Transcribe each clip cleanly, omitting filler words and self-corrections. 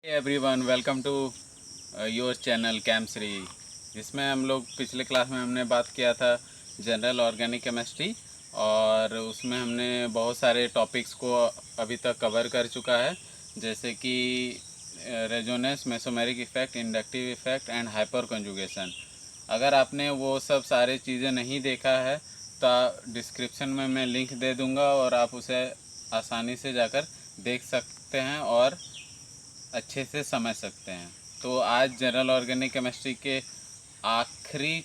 Everyone welcome to your channel कैम्सरी, जिसमें हम लोग पिछले क्लास में हमने बात किया था जनरल ऑर्गेनिक केमिस्ट्री। और उसमें हमने बहुत सारे टॉपिक्स को अभी तक कवर कर चुका है, जैसे कि resonance, mesomeric effect, inductive effect and hyper conjugation. अगर आपने वो सब सारे चीज़ें नहीं देखा है तो डिस्क्रिप्शन में मैं लिंक दे दूँगा और आप उसे आसानी से जाकर देख सकते हैं और अच्छे से समझ सकते हैं। तो आज जनरल ऑर्गेनिक केमिस्ट्री के आखिरी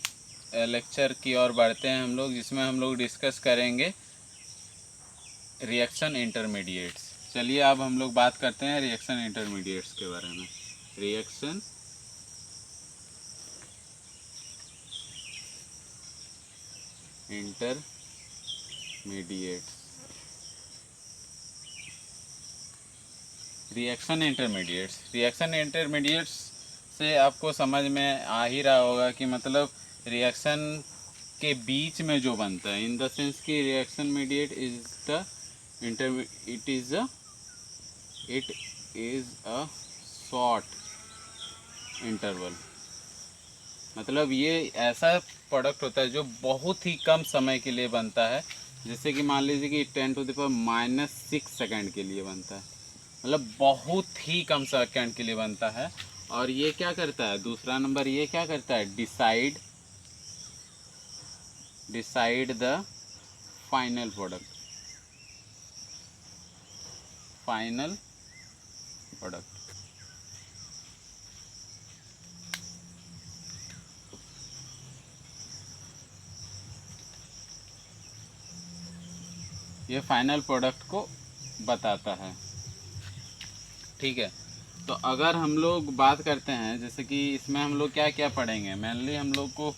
लेक्चर की ओर बढ़ते हैं हम लोग, जिसमें हम लोग डिस्कस करेंगे रिएक्शन इंटरमीडिएट्स। चलिए अब हम लोग बात करते हैं रिएक्शन इंटरमीडिएट्स के बारे में। रिएक्शन इंटरमीडिएट्स, रिएक्शन इंटरमीडिएट्स से आपको समझ में आ ही रहा होगा कि मतलब रिएक्शन के बीच में जो बनता है, इन द सेंस कि reaction mediate is the it is a short interval. मतलब ये ऐसा प्रोडक्ट होता है जो बहुत ही कम समय के लिए बनता है। जैसे कि मान लीजिए कि 10⁻⁻⁶ सेकेंड के लिए बनता है, मतलब बहुत ही कम सेकंड के लिए बनता है। और ये क्या करता है, दूसरा नंबर ये क्या करता है, डिसाइड द फाइनल प्रोडक्ट। ये फाइनल प्रोडक्ट को बताता है, ठीक है। तो अगर हम लोग बात करते हैं, जैसे कि इसमें हम लोग क्या क्या पढ़ेंगे, मेनली हम लोग को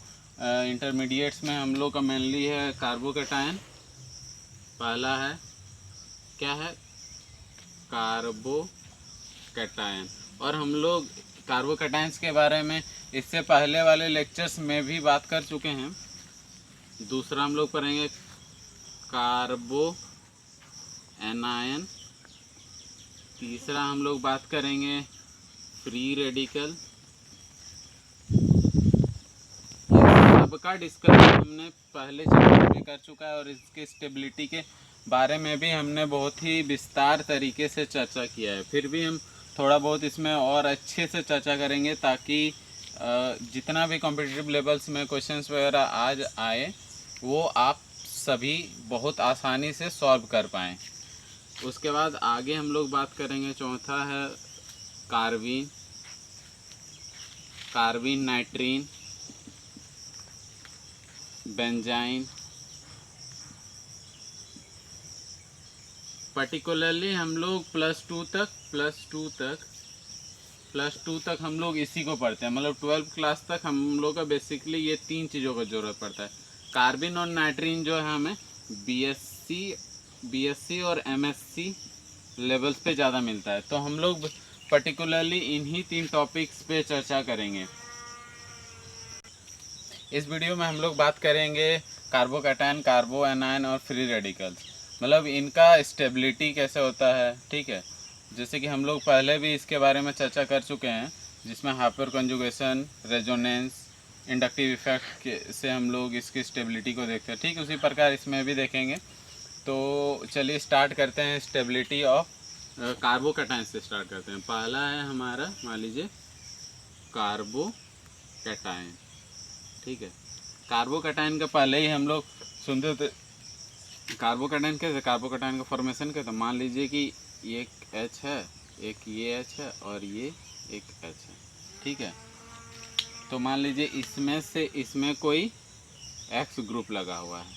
इंटरमीडिएट्स में हम लोग का मेनली है कार्बोकैटायन। पहला है क्या है, कार्बोकैटायन। और हम लोग कार्बोकैटायंस के बारे में इससे पहले वाले लेक्चर्स में भी बात कर चुके हैं। दूसरा हम लोग पढ़ेंगे कार्बो एनायन। तीसरा हम लोग बात करेंगे फ्री रेडिकल। सबका डिस्कशन हमने पहले चैप्टर में कर चुका है और इसके स्टेबिलिटी के बारे में भी हमने बहुत ही विस्तार तरीके से चर्चा किया है। फिर भी हम थोड़ा बहुत इसमें और अच्छे से चर्चा करेंगे, ताकि जितना भी कॉम्पिटिटिव लेवल्स में क्वेश्चंस वगैरह आज आए वो आप सभी बहुत आसानी से सॉल्व कर पाएँ। उसके बाद आगे हम लोग बात करेंगे, चौथा है कार्बिन नाइट्रीन, बेंजाइन। पर्टिकुलरली हम लोग प्लस टू तक हम लोग इसी को पढ़ते हैं, मतलब 12th क्लास तक हम लोग का बेसिकली ये तीन चीज़ों का ज़रूरत पड़ता है। कार्बिन और नाइट्रीन जो है हमें बीएससी और एमएससी लेवल्स पे ज़्यादा मिलता है, तो हम लोग पर्टिकुलरली इन्हीं तीन टॉपिक्स पे चर्चा करेंगे। इस वीडियो में हम लोग बात करेंगे कार्बोकैटायन, कार्बो एनायन और फ्री रेडिकल्स, मतलब इनका स्टेबिलिटी कैसे होता है, ठीक है। जैसे कि हम लोग पहले भी इसके बारे में चर्चा कर चुके हैं, जिसमें hyper conjugation, resonance, inductive effect से हम लोग इसकी स्टेबिलिटी को देखते हैं, ठीक उसी प्रकार इसमें भी देखेंगे। तो चलिए स्टार्ट करते हैं स्टेबिलिटी ऑफ कार्बोकैटायन से स्टार्ट करते हैं। पहला है हमारा, मान लीजिए कार्बोकैटायन, ठीक है। कार्बोकैटायन का पहले ही हम लोग सुनते थे, कार्बोकैटायन कैसे, कार्बोकैटायन का फॉर्मेशन कैसे, मान लीजिए कि एक H है, एक ये H है और ये एक H है, ठीक है। तो मान लीजिए इसमें से इसमें कोई X ग्रुप लगा हुआ है,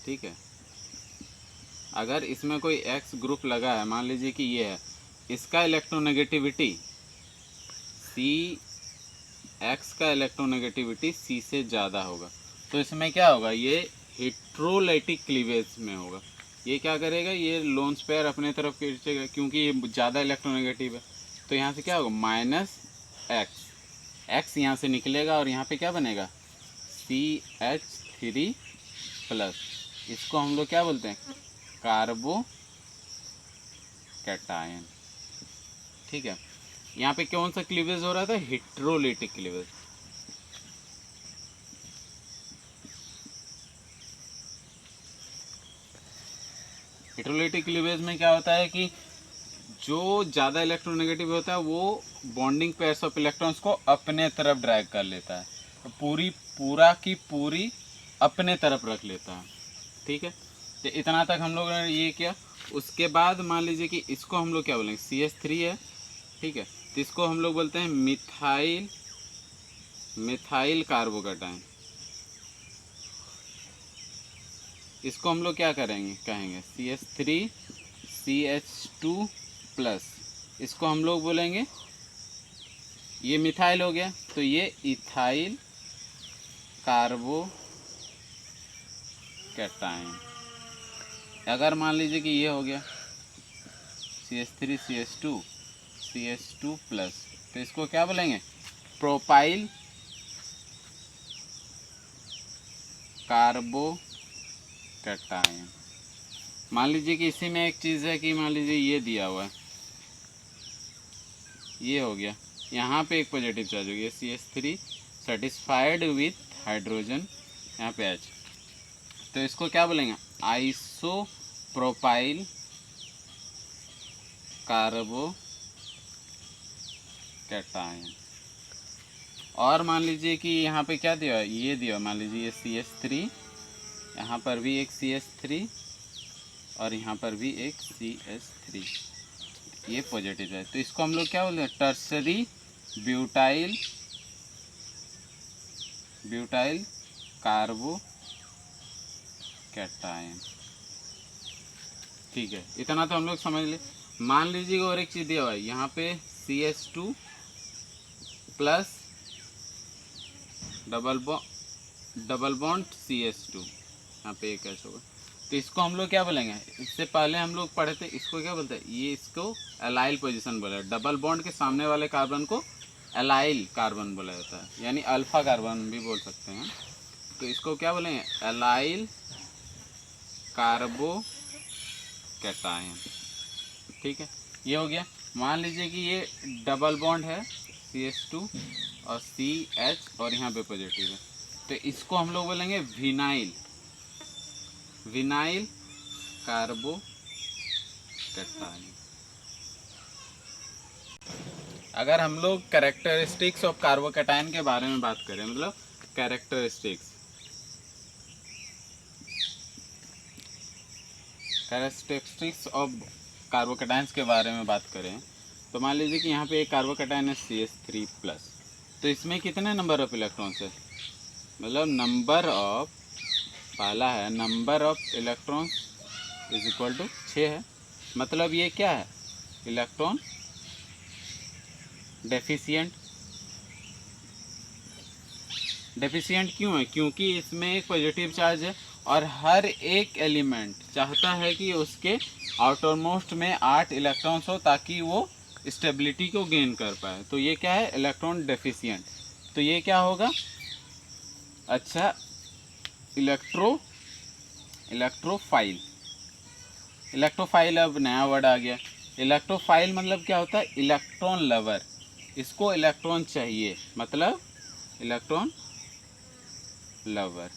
ठीक है। अगर इसमें कोई X ग्रुप लगा है, मान लीजिए कि ये है, इसका इलेक्ट्रोनेगेटिविटी X का इलेक्ट्रोनेगेटिविटी C से ज़्यादा होगा, तो इसमें क्या होगा, ये हेट्रोलाइटिक क्लीवेज में होगा। ये क्या करेगा, ये लोन स्पेयर अपने तरफ खींचेगा, क्योंकि ये ज़्यादा इलेक्ट्रोनेगेटिव है। तो यहाँ से क्या होगा, -x यहाँ से निकलेगा और यहाँ पे क्या बनेगा, CH3+। इसको हम लोग क्या बोलते हैं, कार्बोकैटायन, ठीक है। यहाँ पे कौन सा क्लीवेज हो रहा था? Heterolytic cleavage. हेटेरोलिटिक क्लीवेज में क्या होता है कि जो ज़्यादा इलेक्ट्रोनेगेटिव होता है वो बॉन्डिंग पेयर्स ऑफ इलेक्ट्रॉन्स को अपने तरफ ड्रैग कर लेता है, तो पूरा की पूरी अपने तरफ रख लेता है। ठीक है, तो इतना तक हम लोग ने ये किया। उसके बाद मान लीजिए कि इसको हम लोग क्या बोलेंगे, CH3 है। ठीक है, तो इसको हम लोग बोलते हैं मिथाइल कार्बोकैटायन। इसको हम लोग क्या कहेंगे CH3 CH2 प्लस, इसको हम लोग बोलेंगे, ये मिथाइल हो गया तो ये इथाइल कार्बोकैटायन। अगर मान लीजिए कि ये हो गया CH3 CH2 प्लस, तो इसको क्या बोलेंगे, प्रोपाइल कार्बोकैटायन। मान लीजिए कि इसी में एक चीज़ है कि मान लीजिए ये दिया हुआ है, ये हो गया, यहाँ पे एक पॉजिटिव चार्ज हो गया CH3 सेटिस्फाइड विथ हाइड्रोजन, यहाँ पे H, तो इसको क्या बोलेंगे, आइसोप्रोपाइल कार्बोकैटायन। और मान लीजिए कि यहाँ पे क्या दिया, ये दिया, मान लीजिए ये CH3, यहाँ पर भी एक CH3 और यहाँ पर भी एक CH3, ये पॉजिटिव है, तो इसको हम लोग क्या बोलते हैं, टर्सरी ब्यूटाइल कार्बोकैटायन। ठीक है, इतना तो हम लोग समझ ले। मान लीजिए और एक चीज़ दिया हुआ है, यहाँ पे CH2 plus double bond CH2, यहाँ पे एक ऐसा होगा, तो इसको हम लोग क्या बोलेंगे, इससे पहले हम लोग पढ़े थे, इसको क्या बोलते हैं, ये इसको एलाइल पोजीशन बोला है। डबल बॉन्ड के सामने वाले कार्बन को एलाइल कार्बन बोला जाता है, यानी अल्फा कार्बन भी बोल सकते हैं। तो इसको क्या बोलेंगे, एलाइल कार्बोकैटायन। ठीक है, ये हो गया। मान लीजिए कि ये डबल बॉन्ड है CH2 और CH और यहाँ पे पॉजिटिव है, तो इसको हम लोग बोलेंगे विनाइल कार्बोकैटायन। अगर हम लोग कैरेक्टरिस्टिक्स ऑफ कार्बोकैटायन के बारे में बात करें, मतलब कैरेक्टरिस्टिक्स ऑफ कार्बोकैटायंस के बारे में बात करें, तो मान लीजिए कि यहाँ पे एक कार्बोकैटायन है CH3 प्लस, तो इसमें कितने नंबर ऑफ इलेक्ट्रॉन्स है, मतलब पहला है number of electrons is equal to 6 है, मतलब ये क्या है, इलेक्ट्रॉन डेफिशिएंट क्यों है, क्योंकि इसमें एक पॉजिटिव चार्ज है और हर एक एलिमेंट चाहता है कि उसके आउटरमोस्ट में 8 इलेक्ट्रॉन्स हो ताकि वो स्टेबिलिटी को गेन कर पाए, तो ये क्या है, इलेक्ट्रॉन डेफिशिएंट। तो ये क्या होगा, अच्छा इलेक्ट्रोफाइल अब नया वर्ड आ गया। इलेक्ट्रोफाइल मतलब क्या होता है, इलेक्ट्रॉन लवर, इसको इलेक्ट्रॉन चाहिए, मतलब इलेक्ट्रॉन लवर,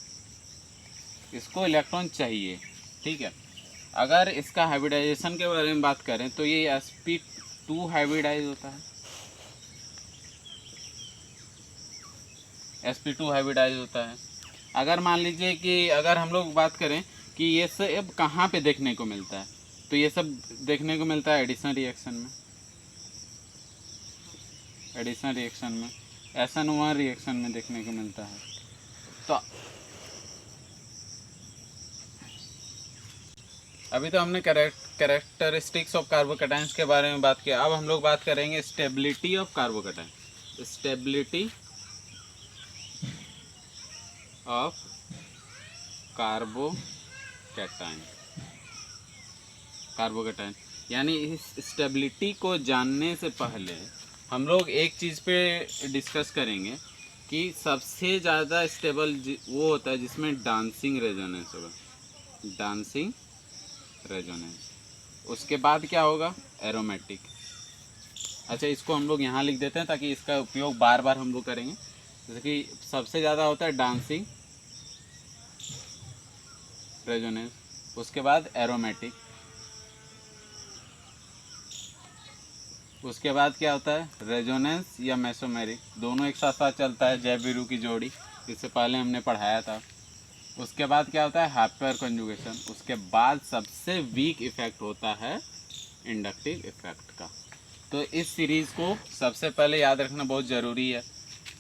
इसको इलेक्ट्रॉन चाहिए। ठीक है, अगर इसका हाइब्रिडाइजेशन के बारे में बात करें तो ये sp2 हाइब्रिडाइज होता है, sp2 हाइब्रिडाइज होता है। अगर मान लीजिए कि अगर हम लोग बात करें कि ये सब कहाँ पे देखने को मिलता है, तो ये सब देखने को मिलता है एडिशन रिएक्शन में, SN1 रिएक्शन में देखने को मिलता है। तो अभी तो हमने कैरेक्टरिस्टिक्स ऑफ कार्बोकैटायंस के बारे में बात किया, अब हम लोग बात करेंगे stability of carbocation. Stability of carbocation, यानी इस स्टेबिलिटी को जानने से पहले हम लोग एक चीज़ पे डिस्कस करेंगे कि सबसे ज़्यादा स्टेबल वो होता है जिसमें डांसिंग रेजोनेंस होगा, उसके बाद क्या होगा, एरोमेटिक, अच्छा, इसको हम लोग यहाँ लिख देते हैं ताकि इसका उपयोग बार बार हम लोग करेंगे। जैसे कि सबसे ज़्यादा होता है डांसिंग रेजोनेंस, उसके बाद एरोमेटिक, उसके बाद क्या होता है रेजोनेंस या मेसोमेरिक, दोनों एक साथ साथ चलता है, जय वीरू की जोड़ी, इससे पहले हमने पढ़ाया था। उसके बाद क्या होता है हाइपर कंजुगेशन, उसके बाद सबसे वीक इफेक्ट होता है इंडक्टिव इफेक्ट का। तो इस सीरीज़ को सबसे पहले याद रखना बहुत ज़रूरी है।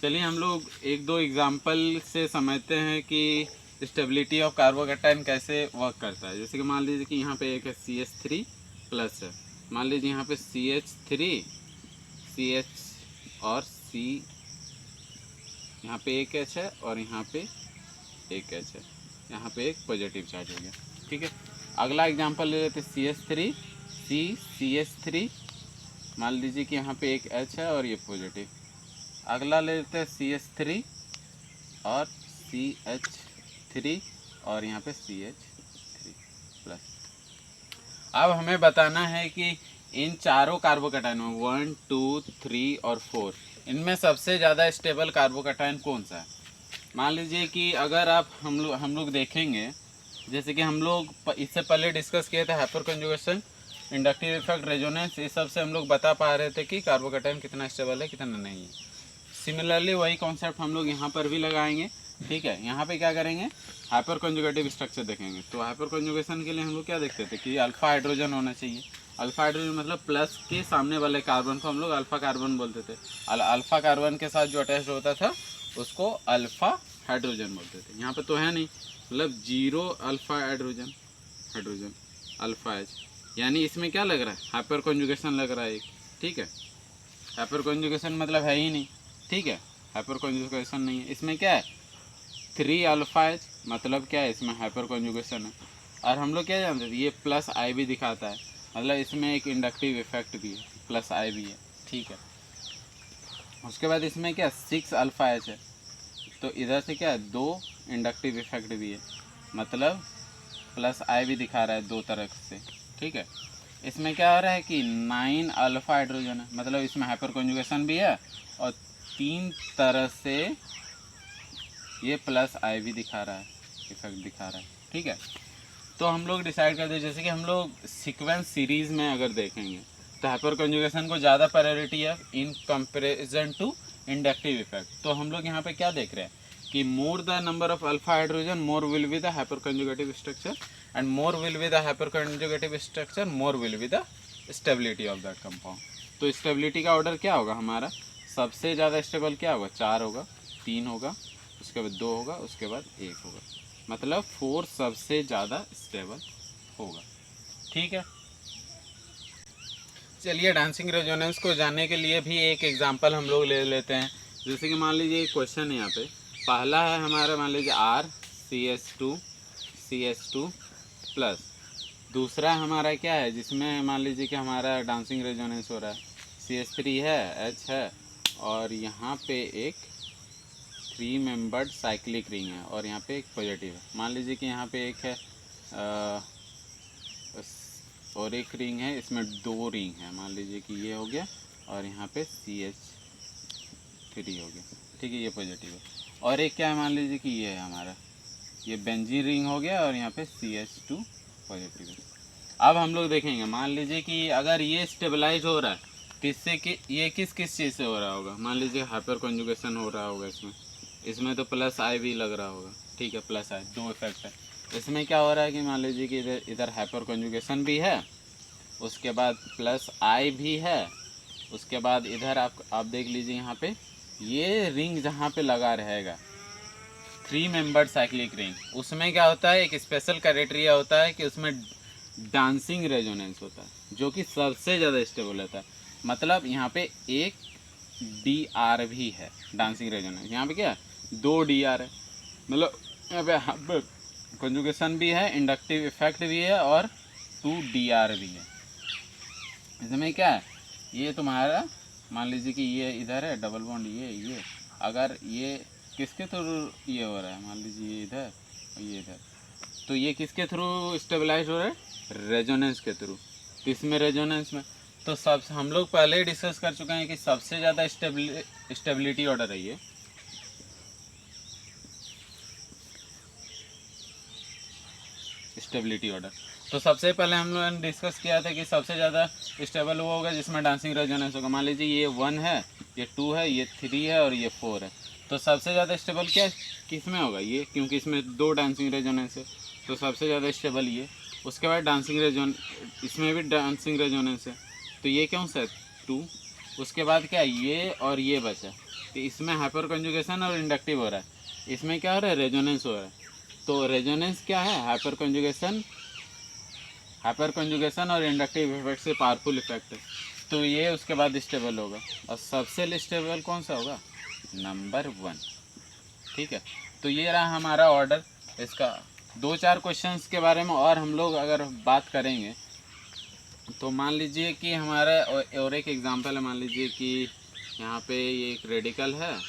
चलिए हम लोग एक दो एग्जांपल से समझते हैं कि स्टेबिलिटी ऑफ कार्बोकैटायन कैसे वर्क करता है। जैसे कि मान लीजिए कि यहाँ पे एक है CH3 प्लस है, मान लीजिए यहाँ पे CH3 CH और C, यहाँ पे एक H है और यहाँ पे एक H है, यहाँ पे एक पॉजिटिव चार्ज हो गया। ठीक है, अगला एग्जांपल ले लेते CH3 CH3, मान लीजिए कि यहाँ पे एक H है और ये पॉजिटिव। अगला ले लेते हैं CH3 और CH3 और यहाँ पे CH3 प्लस। अब हमें बताना है कि इन चारों कार्बोकैटायनों 1 2 3 और 4 इनमें सबसे ज़्यादा स्टेबल कार्बोकैटायन कौन सा है। मान लीजिए कि अगर आप हम लोग देखेंगे, जैसे कि हम लोग इससे पहले डिस्कस किए थे hyper conjugation, inductive effect, resonance, ये सब से हम लोग बता पा रहे थे कि कार्बोकैटायन कितना स्टेबल है कितना नहीं है। सिमिलरली वही कॉन्सेप्ट हम लोग यहाँ पर भी लगाएंगे। ठीक है, यहाँ पे क्या करेंगे हाइपर कंजुगेटिव स्ट्रक्चर देखेंगे। तो हाइपर कंजुगेशन के लिए हम लोग क्या देखते थे कि अल्फा हाइड्रोजन होना चाहिए। अल्फा हाइड्रोजन मतलब प्लस के सामने वाले कार्बन को हम लोग अल्फा कार्बन बोलते थे। अल्फा कार्बन के साथ जो अटैच होता था उसको अल्फा हाइड्रोजन बोलते थे। यहाँ पे तो है नहीं, मतलब 0 alpha hydrogen, hydrogen alpha H, यानी इसमें क्या लग रहा है हाइपर कंजुगेशन लग रहा है एक। ठीक है, हाइपर कंजुगेशन मतलब है ही नहीं। ठीक है, हाइपर कंजुगेशन नहीं है। इसमें क्या है 3 अल्फा एच, मतलब क्या है इसमें हाइपर कंजुगेशन है। और हम लोग क्या जानते थे ये प्लस आई भी दिखाता है, मतलब इसमें एक इंडक्टिव इफेक्ट भी है, प्लस आई भी है। ठीक है, उसके बाद इसमें क्या 6 अल्फा एच है, तो इधर से क्या है 2 इंडक्टिव इफेक्ट भी है, मतलब प्लस आई भी दिखा रहा है 2 तरह से। ठीक है, इसमें क्या हो रहा है कि 9 अल्फा हाइड्रोजन है, मतलब इसमें हाइपर कंजुगेशन भी है और 3 तरह से ये प्लस आई भी दिखा रहा है, इफेक्ट दिखा रहा है। ठीक है, तो हम लोग डिसाइड कर दे, जैसे कि हम लोग सीक्वेंस सीरीज़ में अगर देखेंगे तो हाइपर कंजुगेशन को ज़्यादा प्रायोरिटी है in comparison to inductive effect. तो हम लोग यहाँ पे क्या देख रहे हैं कि more the number of alpha hydrogen more will be the hyper conjugative structure, and more will be the hyper conjugative structure more will be the stability of that compound. तो स्टेबिलिटी का ऑर्डर क्या होगा हमारा, सबसे ज़्यादा stable क्या होगा 4 होगा, 3 होगा, उसके बाद 2 होगा, उसके बाद 1 होगा, मतलब 4 सबसे ज़्यादा स्टेबल होगा। ठीक है, चलिए डांसिंग रेजोनेंस को जानने के लिए भी एक एग्जांपल हम लोग ले लेते हैं। जैसे कि मान लीजिए एक क्वेश्चन है यहाँ पे, पहला है हमारा मान लीजिए CH2 प्लस, दूसरा हमारा क्या है जिसमें मान लीजिए कि हमारा डांसिंग रेजोनेंस हो रहा है, CH3 है, H है और यहाँ पे एक 3 मेंबर्ड साइक्लिक रिंग है और यहाँ पे एक पॉजिटिव है। मान लीजिए कि यहाँ पे एक है और एक रिंग है, इसमें 2 रिंग है, मान लीजिए कि ये हो गया और यहाँ पे CH3 हो गया। ठीक है, ये पॉजिटिव है। और एक क्या है मान लीजिए कि ये है हमारा, ये बेंजीन रिंग हो गया और यहाँ पे CH2 पॉजिटिव है। अब हम लोग देखेंगे, मान लीजिए कि अगर ये स्टेबलाइज हो रहा है किससे, कि ये किस चीज़ से हो रहा होगा, मान लीजिए हाइपर कंजुगेशन हो रहा होगा इसमें तो प्लस आई भी लग रहा होगा। ठीक है, प्लस आई 2 इफेक्ट है। इसमें क्या हो रहा है कि मान लीजिए कि इधर हाइपर कंजुगेशन भी है, उसके बाद प्लस आई भी है, उसके बाद इधर आप देख लीजिए यहाँ पे ये रिंग जहाँ पे लगा रहेगा 3 मेंबर्ड साइक्लिक रिंग, उसमें क्या होता है एक स्पेशल क्राइटेरिया होता है कि उसमें डांसिंग रेजोनेंस होता है जो कि सबसे ज़्यादा स्टेबल होता है। मतलब यहाँ पे एक DR भी है डांसिंग रेजोनेंस, यहाँ पे क्या 2 DR है, मतलब यहाँ पे कंजुगेशन भी है, इंडक्टिव इफेक्ट भी है और 2 DR भी है। इसमें क्या है ये तुम्हारा मान लीजिए कि ये इधर है डबल बॉन्ड, ये अगर ये किसके थ्रू ये हो रहा है, मान लीजिए ये इधर और ये इधर, तो ये किसके थ्रू स्टेबलाइज हो रहा है रेजोनेंस के थ्रू। इसमें रेजोनेंस में तो सब हम लोग पहले ही डिस्कस कर चुके हैं कि सबसे ज़्यादा स्टेबिलिटी ऑर्डर है ये, स्टेबिलिटी ऑर्डर। तो सबसे पहले हम लोगों ने डिस्कस किया था कि सबसे ज़्यादा स्टेबल वो होगा जिसमें डांसिंग रेजोनेंस होगा। मान लीजिए ये 1 है, ये 2 है, ये 3 है और ये 4 है। तो सबसे ज़्यादा स्टेबल क्या किस में होगा ये, क्योंकि इसमें 2 डांसिंग रेजोनेंस है, तो सबसे ज़्यादा स्टेबल ये। उसके बाद इसमें भी डांसिंग रेजोनेंस है, तो ये कौन सा है 2। उसके बाद क्या ये और ये बचा, तो इसमें हाइपर कंजुगेशन और इंडक्टिव हो रहा है। इसमें क्या हो रहा है, रेजोनेंस हो रहा है। तो रेजोनेंस क्या है, हाइपर कंजुगेशन और इंडक्टिव इफेक्ट से पावरफुल इफेक्ट है। तो ये उसके बाद स्टेबल होगा। और सबसे स्टेबल कौन सा होगा, नंबर 1। ठीक है, तो ये रहा हमारा ऑर्डर। इसका 2-4 क्वेश्चंस के बारे में और हम लोग अगर बात करेंगे तो मान लीजिए कि हमारा और एक एग्जांपल है। मान लीजिए कि यहाँ पे ये एक रेडिकल है,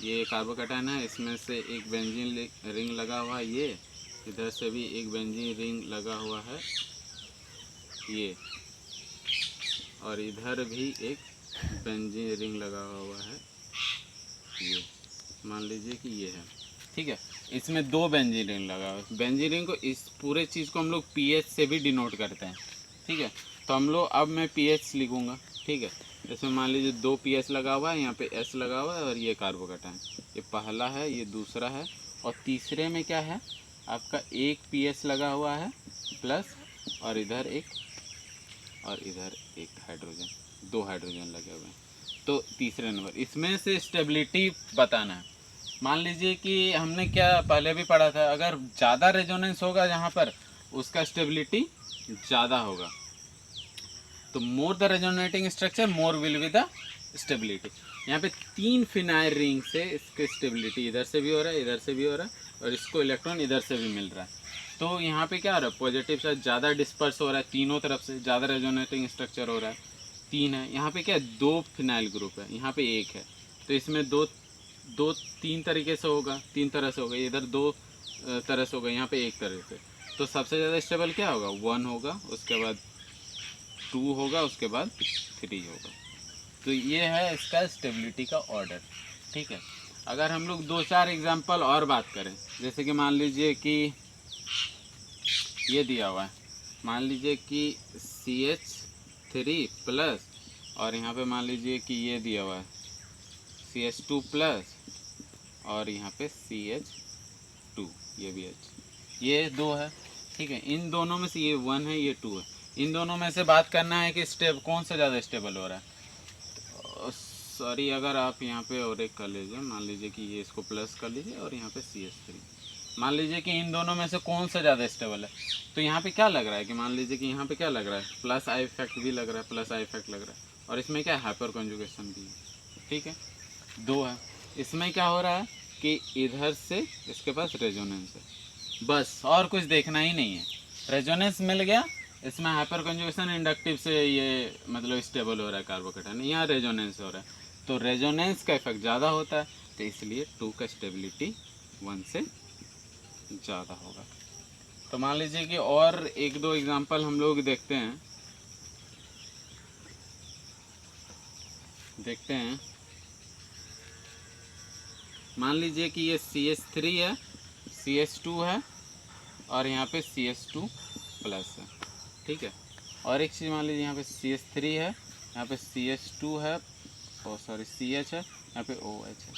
ये कार्बोकैटायन है, इसमें से एक बेंजीन रिंग लगा हुआ है, ये इधर से भी एक बेंजीन रिंग लगा हुआ है ये, और इधर भी एक बेंजीन रिंग लगा हुआ है ये, मान लीजिए कि ये है। ठीक है, इसमें 2 बेंजीन रिंग लगा हुआ है। बेंजीन रिंग को, इस पूरे चीज़ को हम लोग पीएच से भी डिनोट करते हैं। ठीक है, तो हम लोग, अब मैं पीएच लिखूँगा। ठीक है, इसमें मान लीजिए 2 पीएच लगा हुआ है, यहाँ पे एस लगा हुआ है और ये कार्बोकैटायन, ये पहला है, ये दूसरा है, और तीसरे में क्या है आपका 1 पीएच लगा हुआ है प्लस, और इधर एक हाइड्रोजन, 2 हाइड्रोजन लगे हुए हैं। तो तीसरे नंबर, इसमें से स्टेबिलिटी बताना है। मान लीजिए कि हमने क्या पहले भी पढ़ा था, अगर ज़्यादा रेजोनेंस होगा जहाँ पर, उसका स्टेबिलिटी ज़्यादा होगा। तो more the resonating structure more will be the stability. यहाँ पे 3 फिनाइल रिंग से इसके स्टेबिलिटी इधर से भी हो रहा है, इधर से भी हो रहा है, और इसको इलेक्ट्रॉन इधर से भी मिल रहा है। तो यहाँ पे क्या हो रहा है, पॉजिटिव साइड ज़्यादा डिस्पर्स हो रहा है, तीनों तरफ से ज़्यादा रेजोनेटिंग स्ट्रक्चर हो रहा है। 3 है, यहाँ पे क्या है 2 फिनाइल ग्रुप है, यहाँ पे 1 है, तो इसमें 3 तरीके से होगा, 3 तरह से होगा, इधर 2 तरह से होगा, यहाँ पे 1 तरह से। तो सबसे ज़्यादा स्टेबल क्या होगा, 1 होगा, उसके बाद 2 होगा, उसके बाद 3 होगा। तो ये है इसका स्टेबिलिटी का ऑर्डर। ठीक है, अगर हम लोग 2-4 एग्जांपल और बात करें, जैसे कि मान लीजिए कि ये दिया हुआ है, मान लीजिए कि CH3 प्लस, और यहाँ पे मान लीजिए कि ये दिया हुआ है CH2 प्लस, और यहाँ पे CH2, ये भी H, ये 2 है। ठीक है, इन दोनों में से ये 1 है, ये 2 है, इन दोनों में से बात करना है कि कौन सा ज़्यादा स्टेबल हो रहा है। सॉरी, अगर आप यहाँ पे और एक कर लीजिए, मान लीजिए कि ये इसको प्लस कर लीजिए और यहाँ पे CH3, मान लीजिए कि इन दोनों में से कौन सा ज़्यादा स्टेबल है। तो यहाँ पे क्या लग रहा है कि मान लीजिए कि यहाँ पे क्या लग रहा है, प्लस आई इफेक्ट भी लग रहा है, प्लस आई इफेक्ट लग रहा है, और इसमें क्या है, हाइपर कॉन्जुगेशन भी है। ठीक है, 2 है। इसमें क्या हो रहा है कि इधर से इसके पास रेजोनेंस है, बस और कुछ देखना ही नहीं है। रेजोनेंस मिल गया, इसमें हाइपर कंजुगेशन इंडक्टिव से ये मतलब स्टेबल हो रहा है कार्बोकैटायन, यहाँ रेजोनेंस हो रहा है, तो रेजोनेंस का इफेक्ट ज़्यादा होता है, तो इसलिए 2 का स्टेबिलिटी 1 से ज़्यादा होगा। तो मान लीजिए कि और 1-2 एग्जांपल हम लोग देखते हैं मान लीजिए कि ये CH3 है, CH2 है, और यहाँ पे CH2 प्लस है। ठीक है, और एक चीज़ मान लीजिए यहाँ पे CH3 है, यहाँ पे CH2 है, सॉरी CH है, यहाँ पे OH है।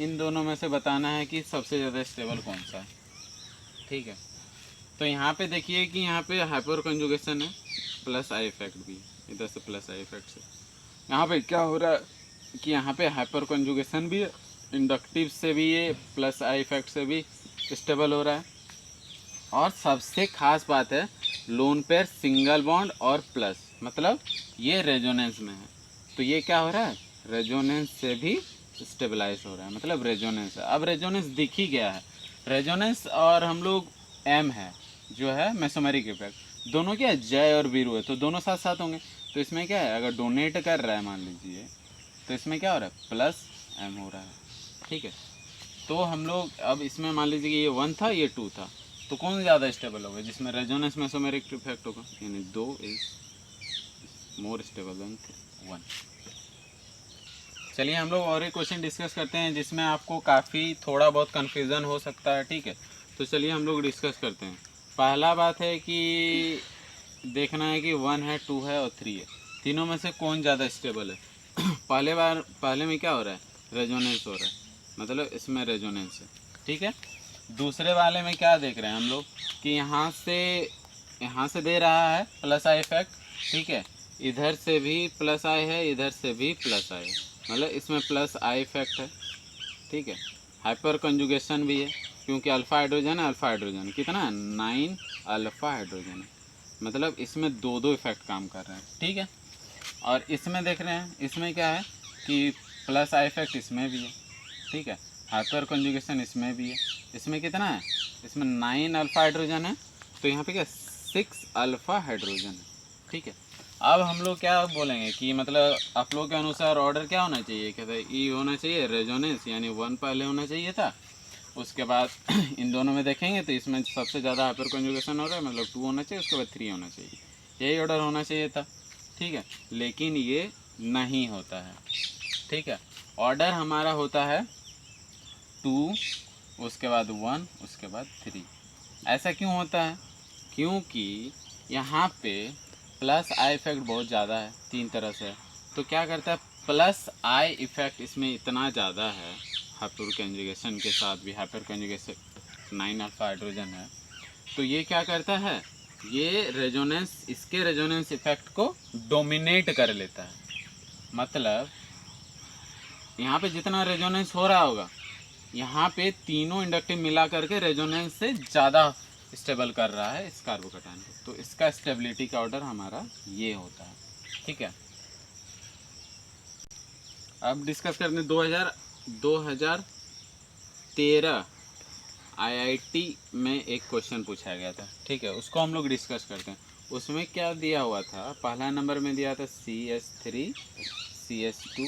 इन दोनों में से बताना है कि सबसे ज़्यादा स्टेबल कौन सा है। ठीक है, तो यहाँ पे देखिए कि यहाँ पे हाइपर कंजुगेशन है, प्लस आई इफेक्ट भी, इधर से प्लस आई इफेक्ट से यहाँ पे क्या हो रहा है कि यहाँ पे हाइपर कंजुगेशन भी है, इंडक्टिव से भी ये प्लस आई इफेक्ट से भी स्टेबल हो रहा है। और सबसे ख़ास बात है, लोन पेयर सिंगल बॉन्ड और प्लस, मतलब ये रेजोनेंस में है, तो ये क्या हो रहा है, रेजोनेंस से भी स्टेबलाइज हो रहा है, मतलब रेजोनेंस है। अब रेजोनेंस दिख ही गया है, रेजोनेंस और हम लोग M है जो है मेसोमेरिक इफेक्ट, दोनों क्या है, जय और वीरू है, तो दोनों साथ साथ होंगे। तो इसमें क्या है, अगर डोनेट कर रहा है मान लीजिए, तो इसमें क्या हो रहा है, प्लस M हो रहा है। ठीक है, तो हम लोग अब इसमें मान लीजिए कि ये 1 था, ये 2 था, तो कौन ज़्यादा स्टेबल होगा, जिसमें रेजोनेंस मेसोमेरिक इफेक्ट होगा, यानी 2 इज मोर स्टेबल देन 1। चलिए हम लोग और एक क्वेश्चन डिस्कस करते हैं जिसमें आपको काफ़ी थोड़ा बहुत कन्फ्यूज़न हो सकता है, ठीक है। तो चलिए हम लोग डिस्कस करते हैं। पहला बात है कि देखना है कि 1 है, 2 है और 3 है, तीनों में से कौन ज़्यादा स्टेबल है। पहले में क्या हो रहा है, रेजोनेंस हो रहा है, मतलब इसमें रेजोनेंस है, ठीक है। दूसरे वाले में क्या देख रहे हैं हम लोग कि यहाँ से दे रहा है प्लस आई इफेक्ट, ठीक है, इधर से भी प्लस आई है, इधर से भी प्लस आई है, मतलब इसमें प्लस आई इफेक्ट है, ठीक है। हाइपर कंजुगेशन भी है क्योंकि अल्फ़ा हाइड्रोजन है, अल्फ़ा हाइड्रोजन कितना है, 9 अल्फ़ा हाइड्रोजन है, मतलब इसमें दो दो इफेक्ट काम कर रहे हैं, ठीक है। और इसमें देख रहे हैं, इसमें क्या है कि प्लस आई इफेक्ट इसमें भी है, ठीक है, हाइपर कंजुगेशन इसमें भी है। इसमें कितना है, इसमें 9 अल्फ़ा हाइड्रोजन है, तो यहाँ पे क्या 6 अल्फ़ा हाइड्रोजन है, ठीक है। अब हम लोग क्या बोलेंगे कि मतलब आप लोग के अनुसार ऑर्डर क्या होना चाहिए, कहते हैं ई होना चाहिए रेजोनेंस, यानी 1 पहले होना चाहिए था, उसके बाद इन दोनों में देखेंगे तो इसमें सबसे ज़्यादा हाइपर कंजुगेशन हो रहा है, मतलब 2 होना चाहिए, उसके बाद 3 होना चाहिए, यही ऑर्डर होना चाहिए था, ठीक है। लेकिन ये नहीं होता है, ठीक है। ऑर्डर हमारा होता है 2, उसके बाद 1, उसके बाद 3। ऐसा क्यों होता है, क्योंकि यहाँ पे प्लस आई इफेक्ट बहुत ज़्यादा है, 3 तरह से है। तो क्या करता है, प्लस आई इफेक्ट इसमें इतना ज़्यादा है, हाइपर कंजुगेशन के साथ भी, हाइपर कंजुगेशन 9 अल्फा हाइड्रोजन है, तो ये क्या करता है, ये रेजोनेंस, इसके रेजोनेंस इफेक्ट को डोमिनेट कर लेता है। मतलब यहाँ पे जितना रेजोनेंस हो रहा होगा, यहाँ पे तीनों इंडक्टिव मिला करके रेजोनेंस से ज़्यादा स्टेबल कर रहा है इस कार्बोकैटायन को, तो इसका स्टेबिलिटी का ऑर्डर हमारा ये होता है, ठीक है। अब डिस्कस करने 2013 आईआईटी में एक क्वेश्चन पूछा गया था, ठीक है, उसको हम लोग डिस्कस करते हैं। उसमें क्या दिया हुआ था, पहला नंबर में दिया था CH3 CH2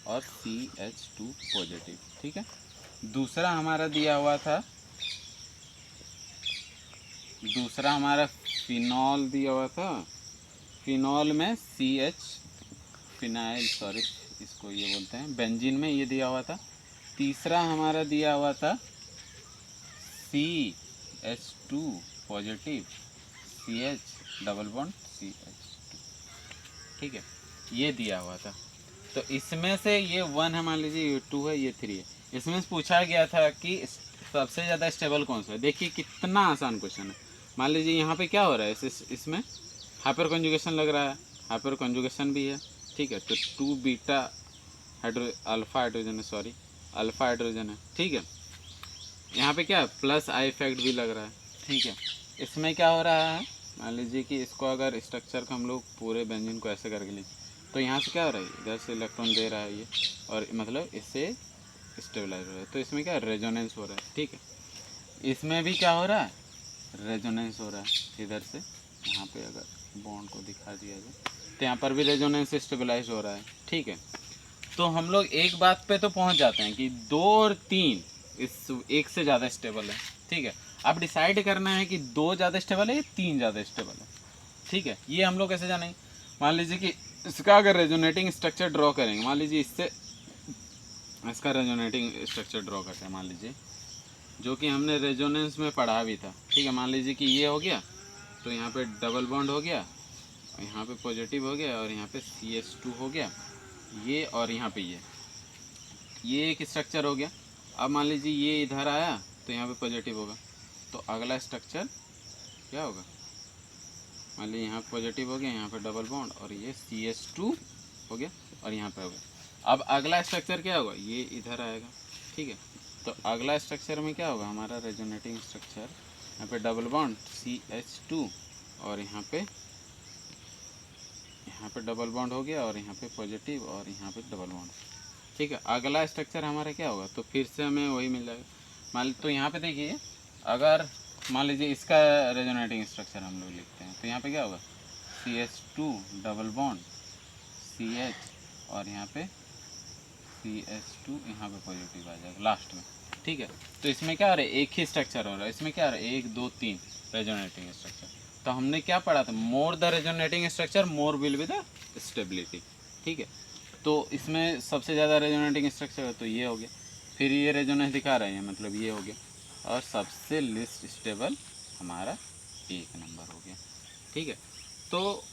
और CH2 पॉजिटिव, ठीक है। दूसरा हमारा दिया हुआ था, दूसरा हमारा फिनॉल दिया हुआ था, फिनॉल में फिनाइल, सॉरी इसको ये बोलते हैं बेंजीन में, ये दिया हुआ था। तीसरा हमारा दिया हुआ था CH2 positive CH double bond CH2, ठीक है, ये दिया हुआ था। तो इसमें से ये 1 है, मान लीजिए ये 2 है, ये 3 है। इसमें से पूछा गया था कि सबसे ज़्यादा स्टेबल कौन सा है। देखिए कितना आसान क्वेश्चन है। मान लीजिए यहाँ पे क्या हो रहा है, इसमें हाइपर कंजुगेशन लग रहा है, हाइपर कंजुगेशन भी है, ठीक है। तो 2 बीटा अल्फ़ा हाइड्रोजन है, सॉरी अल्फ़ा हाइड्रोजन है, ठीक है। यहाँ पे क्या प्लस आई इफेक्ट भी लग रहा है, ठीक है। इसमें क्या हो रहा है, मान लीजिए कि इसको अगर स्ट्रक्चर को हम लोग पूरे बेंजीन को ऐसे करके लीजिए, तो यहाँ से क्या हो रहा है, इधर से इलेक्ट्रॉन दे रहा है ये, और मतलब इससे स्टेबलाइज हो रहा है, तो इसमें क्या रेजोनेंस हो रहा है, ठीक है। इसमें भी क्या हो रहा है, रेजोनेंस हो रहा है इधर से, यहाँ पे अगर बॉन्ड को दिखा दिया जाए तो यहाँ पर भी रेजोनेंस स्टेबलाइज हो रहा है, ठीक है। तो हम लोग एक बात पे तो पहुँच जाते हैं कि 2 और 3 इस एक से ज़्यादा स्टेबल है, ठीक है। अब डिसाइड करना है कि 2 ज़्यादा स्टेबल है या 3 ज़्यादा स्टेबल है, ठीक है। ये हम लोग कैसे जानेंगे, मान लीजिए कि इसका अगर रेजोनेटिंग स्ट्रक्चर ड्रॉ करेंगे, मान लीजिए इससे इसका रेजोनेटिंग स्ट्रक्चर ड्रॉ करते हैं, मान लीजिए जो कि हमने रेजोनेंस में पढ़ा भी था, ठीक है। मान लीजिए कि ये हो गया, तो यहाँ पे डबल बॉन्ड हो गया, और यहाँ पे पॉजिटिव हो गया, और यहाँ पे CH2 हो गया, ये और यहाँ पे ये एक स्ट्रक्चर हो गया। अब मान लीजिए ये इधर आया तो यहाँ पे पॉजिटिव होगा, तो अगला स्ट्रक्चर क्या होगा, मान लीजिए यहाँ पॉजिटिव हो गया, यहाँ पे डबल बॉन्ड, और ये CH2 हो गया, और यहाँ पे हो गया। अब अगला स्ट्रक्चर क्या होगा, ये इधर आएगा, ठीक है। तो अगला स्ट्रक्चर में क्या होगा, हमारा रेजोनेटिंग स्ट्रक्चर, यहाँ पे डबल बॉन्ड CH2, और यहाँ पे डबल बॉन्ड हो गया, और यहाँ पे पॉजिटिव, और यहाँ पे डबल बॉन्ड, ठीक है। अगला स्ट्रक्चर हमारा क्या होगा, तो फिर से हमें वही मिल जाएगा। मान तो यहाँ पे देखिए, अगर मान लीजिए इसका रेजोनेटिंग स्ट्रक्चर हम लोग लिखते हैं, तो यहाँ पे क्या होगा, CH2 डबल बॉन्ड CH, और यहाँ पे CH2, यहाँ पे पॉजिटिव आ जाएगा लास्ट में, ठीक है। तो इसमें क्या हो रहा है, एक ही स्ट्रक्चर हो रहा है, इसमें क्या हो रहा है 1 2 3 रेजोनेटिंग स्ट्रक्चर। तो हमने क्या पढ़ा था, more the resonating structure more will be the stability. ठीक है, तो इसमें सबसे ज़्यादा रेजोनेटिंग स्ट्रक्चर है तो ये हो गया, फिर ये रेजोनेंस दिखा रहे हैं मतलब ये हो गया, और सबसे लिस्ट स्टेबल हमारा 1 नंबर हो गया। ठीक है, तो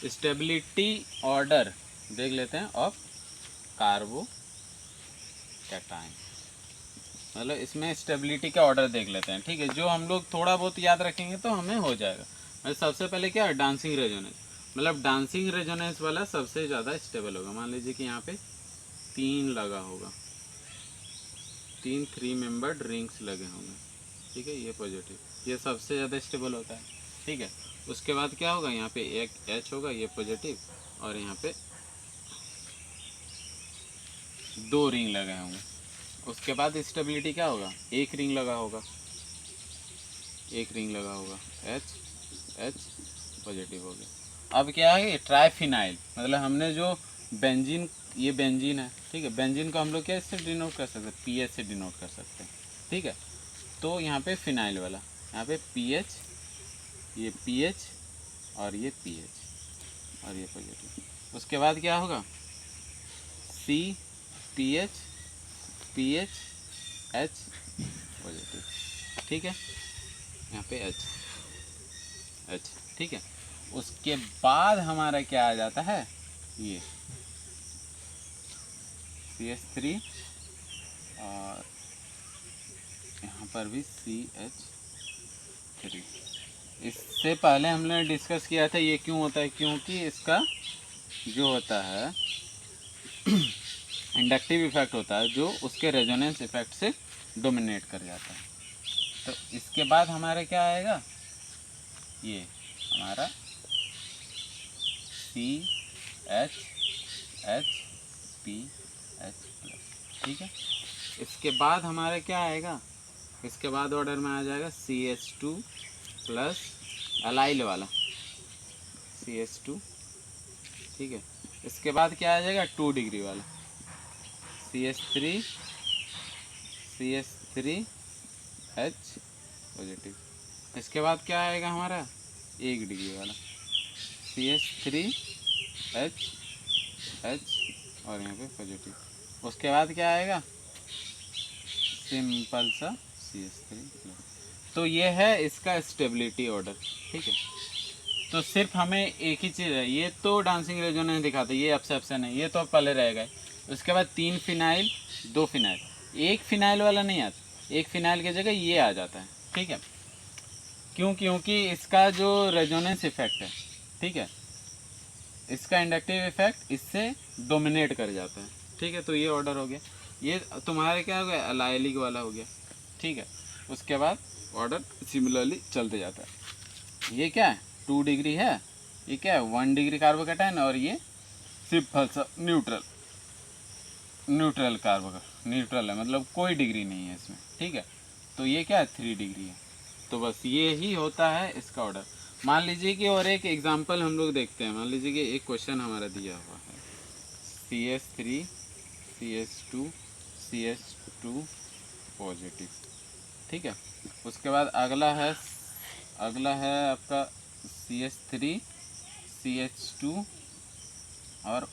स्टेबिलिटी ऑर्डर देख लेते हैं ऑफ कार्बोकैटायन, मतलब इसमें स्टेबिलिटी का ऑर्डर देख लेते हैं। ठीक है, जो हम लोग थोड़ा बहुत याद रखेंगे तो हमें हो जाएगा। मतलब सबसे पहले क्या है, डांसिंग रेजोनेंस, मतलब डांसिंग रेजोनेंस वाला सबसे ज़्यादा स्टेबल होगा। मान लीजिए कि यहाँ पे 3 लगा होगा, 3 3 मेंबर्ड रिंग्स लगे होंगे। ठीक है, ये पॉजिटिव, ये सबसे ज़्यादा स्टेबल होता है। ठीक है, उसके बाद क्या होगा, यहाँ पे एक H होगा, ये पॉजिटिव, और यहाँ पे 2 रिंग लगे होंगे। उसके बाद स्टेबिलिटी क्या होगा, एक रिंग लगा होगा, एक रिंग लगा होगा, H H पॉजिटिव हो गया। अब क्या है, ट्राइफिनाइल, मतलब हमने जो बेंजीन, ये बेंजीन है। ठीक है, बेंजीन को हम लोग क्या इससे डिनोट कर सकते हैं, PH से डिनोट कर सकते हैं। ठीक है, तो यहाँ पे फिनाइल वाला, यहाँ पे PH, ये PH और ये PH और ये पॉजिटिव। उसके बाद क्या होगा, CPH PH H पॉजिटिव। ठीक है, यहाँ पे H। ठीक है, उसके बाद हमारा क्या आ जाता है, ये CH3 और यहाँ पर भी CH3। इससे पहले हमने डिस्कस किया था ये क्यों होता है, क्योंकि इसका जो होता है इंडक्टिव इफेक्ट होता है जो उसके रेजोनेंस इफेक्ट से डोमिनेट कर जाता है। तो इसके बाद हमारे क्या आएगा, ये हमारा CH प्लस। ठीक है, इसके बाद हमारा क्या आएगा, इसके बाद ऑर्डर में आ जाएगा CH2 प्लस एलाइल वाला CH2। ठीक है, इसके बाद क्या आ जाएगा 2 डिग्री वाला CH3 H पॉजिटिव। इसके बाद क्या आएगा हमारा 1 डिग्री वाला CH3 H और यहाँ पे पॉजिटिव। उसके बाद क्या आएगा सिंपल सा CH3 प्लस। तो ये है इसका स्टेबिलिटी ऑर्डर। ठीक है, तो सिर्फ हमें एक ही चीज़ है, ये तो डांसिंग रेजोनेंस दिखाता है, ये अपसेप्शन है, ये तो पहले रहेगा। उसके बाद 3 फिनाइल 2 फिनाइल, एक फिनाइल वाला नहीं आता, एक फिनाइल की जगह ये आ जाता है। ठीक है, क्यों, क्योंकि इसका जो रेजोनेंस इफेक्ट है, ठीक है, इसका इंडक्टिव इफेक्ट इससे डोमिनेट कर जाता है। ठीक है, तो ये ऑर्डर हो गया, ये तुम्हारे क्या हो गया, एलाइलिक वाला हो गया। ठीक है, उसके बाद ऑर्डर सिमिलरली चलते जाता है। ये क्या है 2 डिग्री है, ये क्या है 1 डिग्री कार्बोकैटायन, और ये सिंपल सा न्यूट्रल न्यूट्रल है, मतलब कोई डिग्री नहीं है इसमें। ठीक है, तो ये क्या है 3 डिग्री है। तो बस ये ही होता है इसका ऑर्डर। मान लीजिए कि और एक एग्जांपल हम लोग देखते हैं। मान लीजिए कि एक क्वेश्चन हमारा दिया हुआ है CH3 CH2 पॉजिटिव। ठीक है, उसके बाद अगला है आपका CH3 CH2 और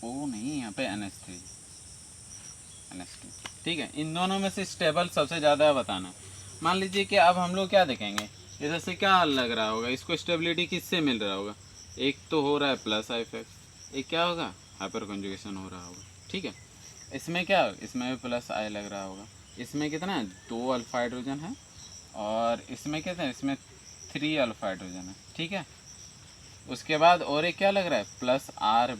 O नहीं, यहाँ पे NH3 ठीक है, इन दोनों में से स्टेबल सबसे ज़्यादा बताना। मान लीजिए कि अब हम लोग क्या देखेंगे, इधर से क्या लग रहा होगा, इसको स्टेबिलिटी किससे मिल रहा होगा, एक तो हो रहा है प्लस आई इफेक्ट, एक क्या होगा हाइपर कंजुगेशन हो रहा होगा। ठीक है, इसमें क्या, इसमें भी प्लस आई लग रहा होगा। इसमें कितना है 2 अल्फा हाइड्रोजन है, और इसमें कितना है, इसमें 3 अल्फा हाइड्रोजन है। ठीक है, उसके बाद और एक क्या लग रहा है प्लस R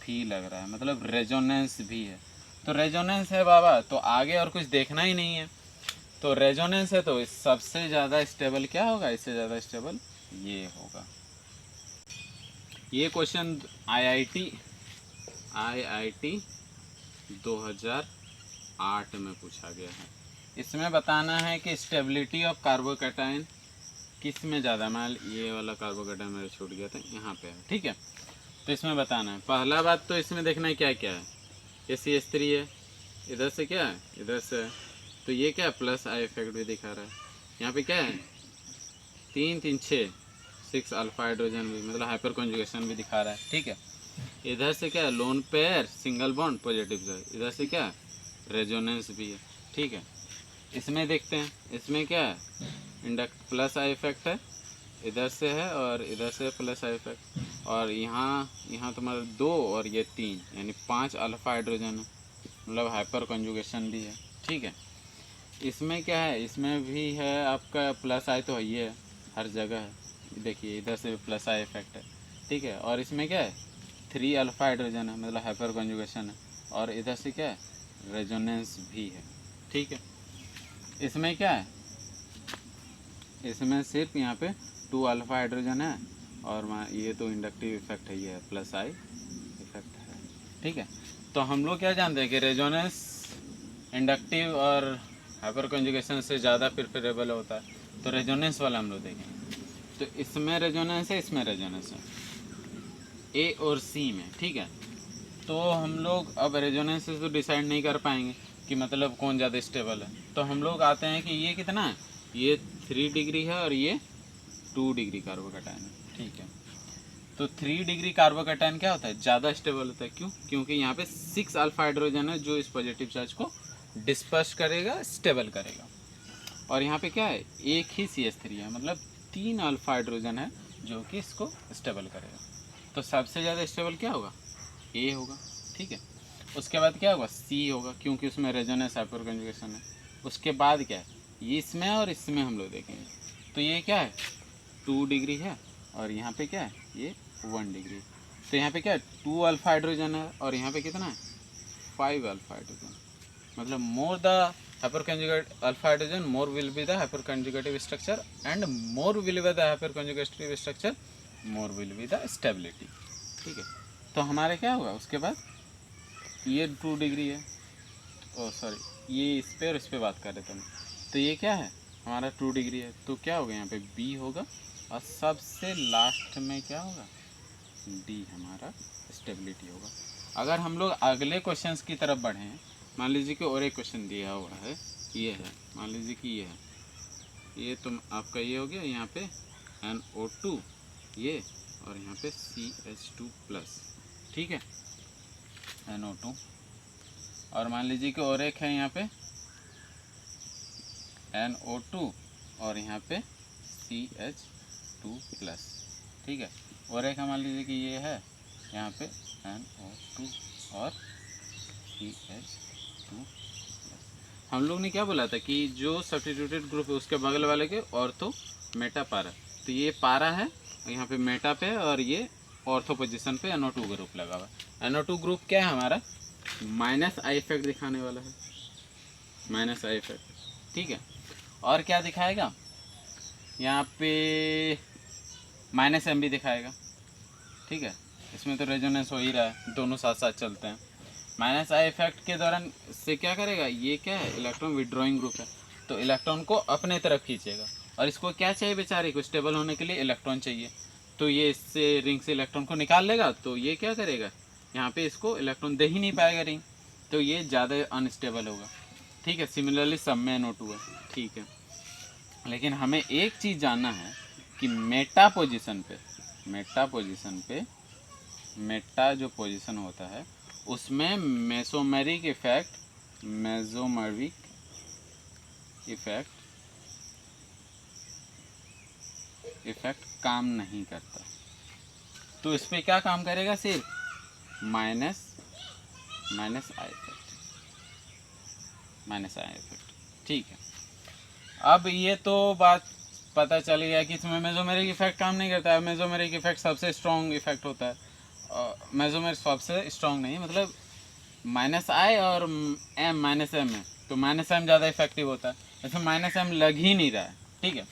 भी लग रहा है, मतलब रेजोनेंस भी है। तो रेजोनेंस है बाबा, तो आगे और कुछ देखना ही नहीं है। तो रेजोनेंस है तो सबसे ज़्यादा स्टेबल क्या होगा, इससे ज़्यादा स्टेबल ये होगा। ये क्वेश्चन IIT 2008 में पूछा गया है। इसमें बताना है कि स्टेबिलिटी ऑफ कार्बोकैटायन किस में ज़्यादा, मान ये वाला कार्बोकैटायन मेरा छूट गया था, यहाँ पे है। ठीक है, तो इसमें बताना है, पहला बात तो इसमें देखना है क्या क्या है, ये CH3 है, इधर से क्या है, इधर से, तो ये क्या है, प्लस आई इफेक्ट भी दिखा रहा है। यहाँ पे क्या है, 3 3 6 6 अल्फा हाइड्रोजन भी, मतलब हाइपर कॉन्जुगेशन भी दिखा रहा है। ठीक है, इधर से क्या है, lone pair single bond positive charge, इधर से क्या है, रेजोनेंस भी है। ठीक है, इसमें देखते हैं, इसमें क्या है, इंडक्ट प्लस आई इफेक्ट है, इधर से है और इधर से प्लस आई इफेक्ट, और यहाँ तुम्हारा 2 और ये 3 यानी 5 अल्फा हाइड्रोजन है, मतलब हाइपर कॉन्जुगेशन भी है। ठीक है, इसमें क्या है, इसमें भी है आपका प्लस आई, तो ये है हर जगह है, देखिए इधर से प्लस आई इफेक्ट है। ठीक है, और इसमें क्या है, 3 अल्फा हाइड्रोजन है, मतलब हाइपर कॉन्जुगेशन है, और इधर से क्या है, रेजोनेंस भी है। ठीक है, इसमें क्या है, इसमें सिर्फ यहाँ पे 2 अल्फा हाइड्रोजन है, और ये तो इंडक्टिव इफेक्ट है, ये है प्लस आई इफेक्ट है। ठीक है, तो हम लोग क्या जानते हैं कि रेजोनेंस इंडक्टिव और हाइपर कॉन्जुगेशन से ज़्यादा प्रेफरेबल होता है, तो रेजोनेंस वाला हम लोग देखेंगे। तो इसमें रेजोनेंस है, इसमें रेजोनेंस है, ए और सी में। ठीक है, तो हम लोग अब रेजोनेंस से तो डिसाइड नहीं कर पाएंगे कि मतलब कौन ज़्यादा स्टेबल है, तो हम लोग आते हैं कि ये कितना है, ये 3 डिग्री है और ये 2 डिग्री कार्बोकैटायन है। ठीक है, तो 3 डिग्री कार्बोकैटायन क्या होता है, ज़्यादा स्टेबल होता है। क्यों, क्योंकि यहाँ पे 6 अल्फा हाइड्रोजन है जो इस पॉजिटिव चार्ज को डिस्पर्स करेगा, स्टेबल करेगा, और यहाँ पे क्या है, एक ही CH3 है, मतलब 3 अल्फा हाइड्रोजन है जो कि इसको स्टेबल करेगा। तो सबसे ज़्यादा स्टेबल क्या होगा, ए होगा। ठीक है, उसके बाद क्या होगा, सी होगा, क्योंकि उसमें रेजोनेंस हाइपर कॉन्जुगेशन है। उसके बाद क्या है, ये इसमें और इसमें हम लोग देखेंगे, तो ये क्या है, 2 डिग्री है, और यहाँ पे क्या है, ये 1 डिग्री। तो यहाँ पे क्या है, 2 अल्फा हाइड्रोजन है, और यहाँ पे कितना है, 5 अल्फा हाइड्रोजन, मतलब more the hyper conjugate alpha hydrogen, more will be the hyper conjugative structure, and more will be the hyper conjugative structure, more will be the stability. ठीक है, तो हमारे क्या होगा, उसके बाद ये 2 डिग्री है, ओ सॉरी, ये इस पे और इस पे बात कर रहे थे हम, तो ये क्या है, हमारा 2 डिग्री है, तो क्या होगा, यहाँ पे बी होगा, और सबसे लास्ट में क्या होगा, डी हमारा स्टेबिलिटी होगा। अगर हम लोग अगले क्वेश्चंस की तरफ बढ़ें, मान लीजिए कि और एक क्वेश्चन दिया हुआ है, ये है, मान लीजिए कि ये है, ये तुम आपका ये हो गया, यहाँ पे NO2 ये, और यहाँ पे CH2 प्लस। ठीक है, NO2, और मान लीजिए कि और एक है यहाँ पे NO2 और यहाँ पे CH2 प्लस। ठीक है, और एक मान लीजिए कि ये है यहाँ पे NO2 और CH2 प्लस। हम लोग ने क्या बोला था कि जो सब्स्टिट्यूटेड ग्रुप है उसके बगल वाले के ऑर्थो मेटा पारा, तो ये पारा है यहाँ पे मेटा पे, और ये ऑर्थो पोजीशन पे NO2 ग्रुप लगा हुआ है। NO2 ग्रुप क्या है हमारा, माइनस आई इफेक्ट दिखाने वाला है, माइनस आई इफेक्ट। ठीक है, और क्या दिखाएगा, यहाँ पे -M भी दिखाएगा। ठीक है, इसमें तो रेजोनेंस हो ही रहा है, दोनों साथ साथ चलते हैं। माइनस आई इफेक्ट के दौरान से क्या करेगा, ये क्या है, इलेक्ट्रॉन विड्रॉइंग ग्रुप है, तो इलेक्ट्रॉन को अपने तरफ खींचेगा, और इसको क्या चाहिए बेचारे को, स्टेबल होने के लिए इलेक्ट्रॉन चाहिए, तो ये इससे रिंग से इलेक्ट्रॉन को निकाल लेगा, तो ये क्या करेगा, यहाँ पे इसको इलेक्ट्रॉन दे ही नहीं पाएगा रिंग, तो ये ज़्यादा अनस्टेबल होगा। ठीक है, सिमिलरली सब में NO2 है। ठीक है, लेकिन हमें एक चीज़ जानना है कि मेटा पोजीशन पे मेटा जो पोजीशन होता है उसमें मेसोमेरिक इफेक्ट काम नहीं करता, तो इस पर क्या काम करेगा, सिर्फ माइनस आई इफेक्ट। ठीक है, अब ये तो बात पता चल गया कि इसमें मेसोमेरिक इफेक्ट काम नहीं करता है। मेसोमेरिक इफेक्ट सबसे स्ट्रॉन्ग इफेक्ट होता है, मेसोमेरिक सबसे स्ट्रॉन्ग नहीं, मतलब -I और M है, तो -M ज़्यादा इफेक्टिव होता है, इसमें -M लग ही नहीं रहा है। ठीक है,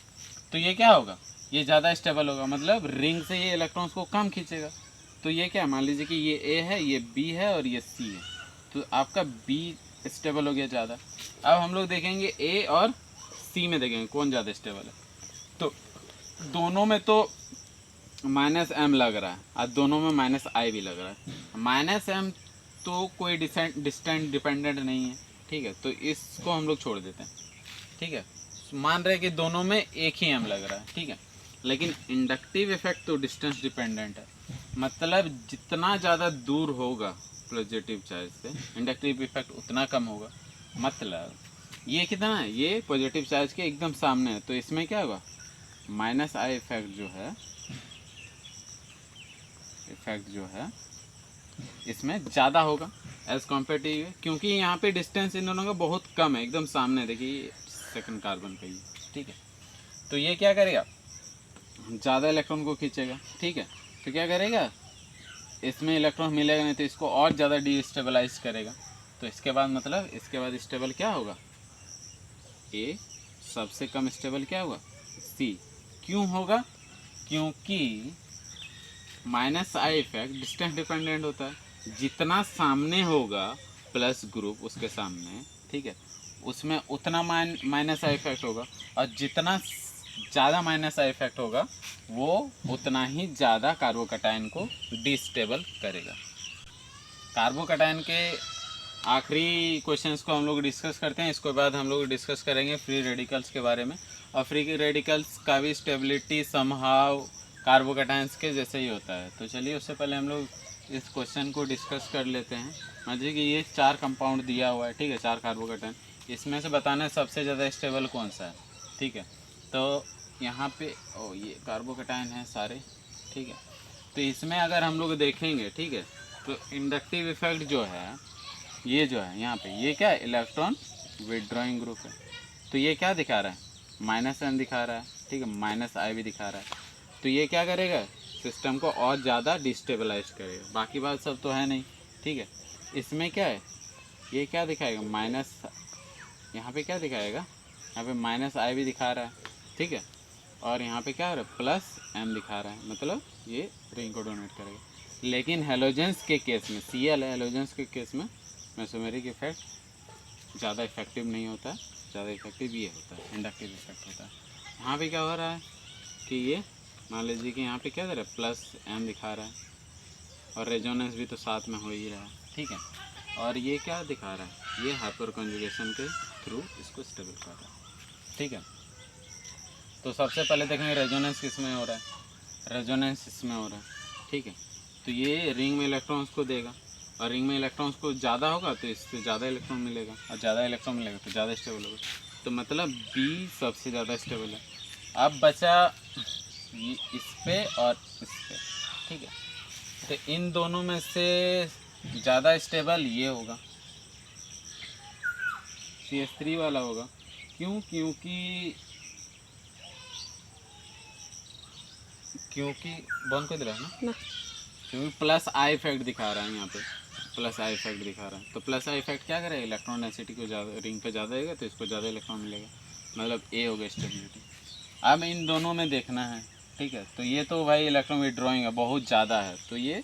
तो ये क्या होगा, ये ज़्यादा स्टेबल होगा, मतलब रिंग से ये इलेक्ट्रॉन्स को कम खींचेगा। तो ये क्या, मान लीजिए कि ये A है, ये B है और ये C है, तो आपका B स्टेबल हो गया ज़्यादा। अब हम लोग देखेंगे A और C में देखेंगे कौन ज़्यादा स्टेबल है, तो दोनों में तो -M लग रहा है और दोनों में -I भी लग रहा है। -M तो कोई डिस्टेंट डिपेंडेंट नहीं है, ठीक है, तो इसको हम लोग छोड़ देते हैं। ठीक है, मान रहे हैं कि दोनों में एक ही एम लग रहा है। ठीक है, लेकिन इंडक्टिव इफेक्ट तो डिस्टेंस डिपेंडेंट है, मतलब जितना ज़्यादा दूर होगा पॉजिटिव चार्ज से इंडक्टिव इफेक्ट उतना कम होगा। मतलब ये कितना है, ये पॉजिटिव चार्ज के एकदम सामने है, तो इसमें क्या होगा, माइनस आई इफेक्ट जो है इसमें ज़्यादा होगा एज कॉम्पेटिव, क्योंकि यहाँ पे डिस्टेंस इन दोनों का बहुत कम है, एकदम सामने। देखिए सेकंड कार्बन पे ही। ठीक है, तो ये क्या करेगा, ज़्यादा इलेक्ट्रॉन को खींचेगा। ठीक है, तो क्या करेगा, इसमें इलेक्ट्रॉन मिलेगा नहीं तो इसको और ज़्यादा डीस्टेबलाइज करेगा। तो इसके बाद मतलब इसके बाद स्टेबल क्या होगा, ए, सबसे कम स्टेबल क्या होगा, सी। क्यों होगा, क्योंकि minus I effect distance dependent होता है, जितना सामने होगा प्लस ग्रुप उसके सामने, ठीक है, उसमें उतना माइनस आई इफेक्ट होगा, और जितना ज़्यादा माइनस आई इफेक्ट होगा वो उतना ही ज़्यादा कार्बोकैटायन को डिस्टेबल करेगा। कार्बोकैटायन के आखिरी क्वेश्चंस को हम लोग डिस्कस करते हैं, इसके बाद हम लोग डिस्कस करेंगे फ्री रेडिकल्स के बारे में। और फ्री रेडिकल्स का भी स्टेबिलिटी समहाउ कार्बोकैटायंस के जैसे ही होता है। तो चलिए उससे पहले हम लोग इस क्वेश्चन को डिस्कस कर लेते हैं। मान कि ये 4 कंपाउंड दिया हुआ है, ठीक है, 4 कार्बोकैटायन, इसमें से बताना है सबसे ज़्यादा स्टेबल कौन सा है। ठीक है, तो यहाँ पे ये कार्बोकैटायन है सारे। ठीक है, तो इसमें अगर हम लोग देखेंगे, ठीक है, तो इंडक्टिव इफेक्ट जो है ये जो है यहाँ पे, ये क्या है, इलेक्ट्रॉन विड्रॉइंग ग्रुप है। तो ये क्या दिखा रहा है, माइनस एन दिखा रहा है। ठीक है, माइनस आई भी दिखा रहा है। तो ये क्या करेगा, सिस्टम को और ज़्यादा डिस्टेबलाइज करेगा। बाकी बात सब तो है नहीं। ठीक है, इसमें क्या है, ये क्या दिखाएगा, माइनस, यहाँ पे क्या दिखाएगा, यहाँ पे माइनस आई भी दिखा रहा है। ठीक है, और यहाँ पे क्या हो रहा है, प्लस एम दिखा रहा है, मतलब ये रिंग को डोनेट करेगा। लेकिन हेलोजेंस के केस में, Cl है, हेलोजेंस के केस में मेसोमेरिक इफेक्ट ज़्यादा इफेक्टिव नहीं होता है, ज़्यादा इफेक्टिव ये होता है, इंडक्टिव इफेक्ट होता है। यहाँ पे क्या हो रहा है कि ये मान लीजिए कि यहाँ पे क्या दे रहा है, प्लस एम दिखा रहा है, और रेजोनेंस भी तो साथ में हो ही रहा है। ठीक है, और ये क्या दिखा रहा है, ये हाइपर कॉन्जुगेशन के थ्रू इसको स्टेबल कर रहा है। ठीक है, तो सबसे पहले देखेंगे रेजोनेंस किस में हो रहा है, रेजोनेंस इसमें हो रहा है। ठीक है, तो ये रिंग में इलेक्ट्रॉन्स को देगा, और रिंग में इलेक्ट्रॉन्स को ज़्यादा होगा तो इससे ज़्यादा इलेक्ट्रॉन मिलेगा, और ज़्यादा इलेक्ट्रॉन मिलेगा तो ज़्यादा स्टेबल होगा। तो मतलब बी सबसे ज़्यादा स्टेबल है। अब बचा इस पे और इस पे। ठीक है, तो इन दोनों में से ज़्यादा स्टेबल ये होगा, CH3 वाला होगा। क्यों, क्योंकि बॉन्ड को दे रहा है ना, क्योंकि प्लस आई इफेक्ट दिखा रहा है यहाँ पे, प्लस आई इफेक्ट दिखा रहा है। तो प्लस आई इफेक्ट क्या करेगा, इलेक्ट्रॉन डेंसिटी को ज़्यादा, रिंग पे ज़्यादा देगा तो इसको ज़्यादा इलेक्ट्रॉन मिलेगा, मतलब ए होगा स्टेबिलिटी। अब इन दोनों में देखना है। ठीक है, तो ये तो भाई इलेक्ट्रॉन विड्रॉइंग है, बहुत ज़्यादा है, तो ये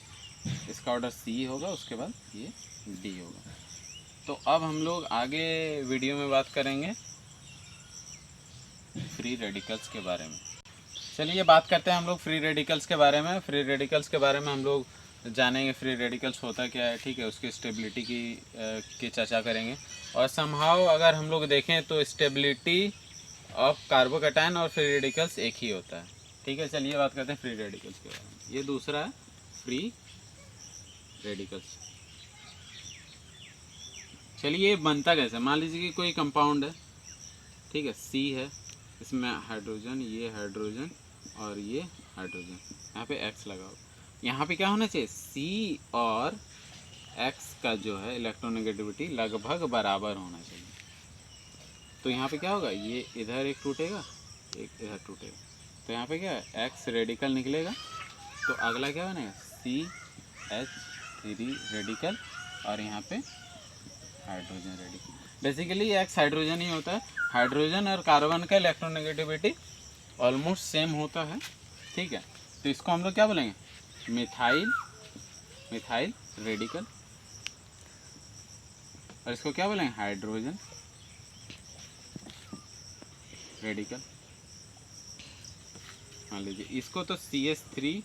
इसका ऑर्डर सी होगा, उसके बाद ये डी होगा। तो अब हम लोग आगे वीडियो में बात करेंगे फ्री रेडिकल्स के बारे में। चलिए बात करते हैं हम लोग फ्री रेडिकल्स के बारे में। फ्री रेडिकल्स के बारे में हम लोग जानेंगे, फ्री रेडिकल्स होता क्या है, ठीक है, उसकी स्टेबिलिटी की चर्चा करेंगे। और समहाउ अगर हम लोग देखें तो स्टेबिलिटी ऑफ कार्बोकैटायन और फ्री रेडिकल्स एक ही होता है। ठीक है, चलिए बात करते हैं फ्री रेडिकल्स के बारे में। ये दूसरा है फ्री रेडिकल्स। चलिए बनता कैसे, मान लीजिए कि कोई कंपाउंड है, ठीक है, सी है, इसमें हाइड्रोजन, ये हाइड्रोजन और ये हाइड्रोजन, यहाँ पे एक्स लगाओ। यहाँ पे क्या होना चाहिए, सी और एक्स का जो है इलेक्ट्रोनेगेटिविटी लगभग बराबर होना चाहिए। तो यहाँ पे क्या होगा, ये इधर एक टूटेगा, एक इधर टूटेगा, तो यहाँ पे क्या है, एक्स रेडिकल निकलेगा, तो अगला क्या बनेगा, CH3 रेडिकल, और यहाँ पे hydrogen radical. Basically X hydrogen ही होता है, हाइड्रोजन और कार्बन का इलेक्ट्रोनेगेटिविटी ऑलमोस्ट सेम होता है। ठीक है, तो इसको हम लोग क्या बोलेंगे, मिथाइल रेडिकल, और इसको क्या बोलेंगे, हाइड्रोजन रेडिकल। मान लीजिए इसको तो CH3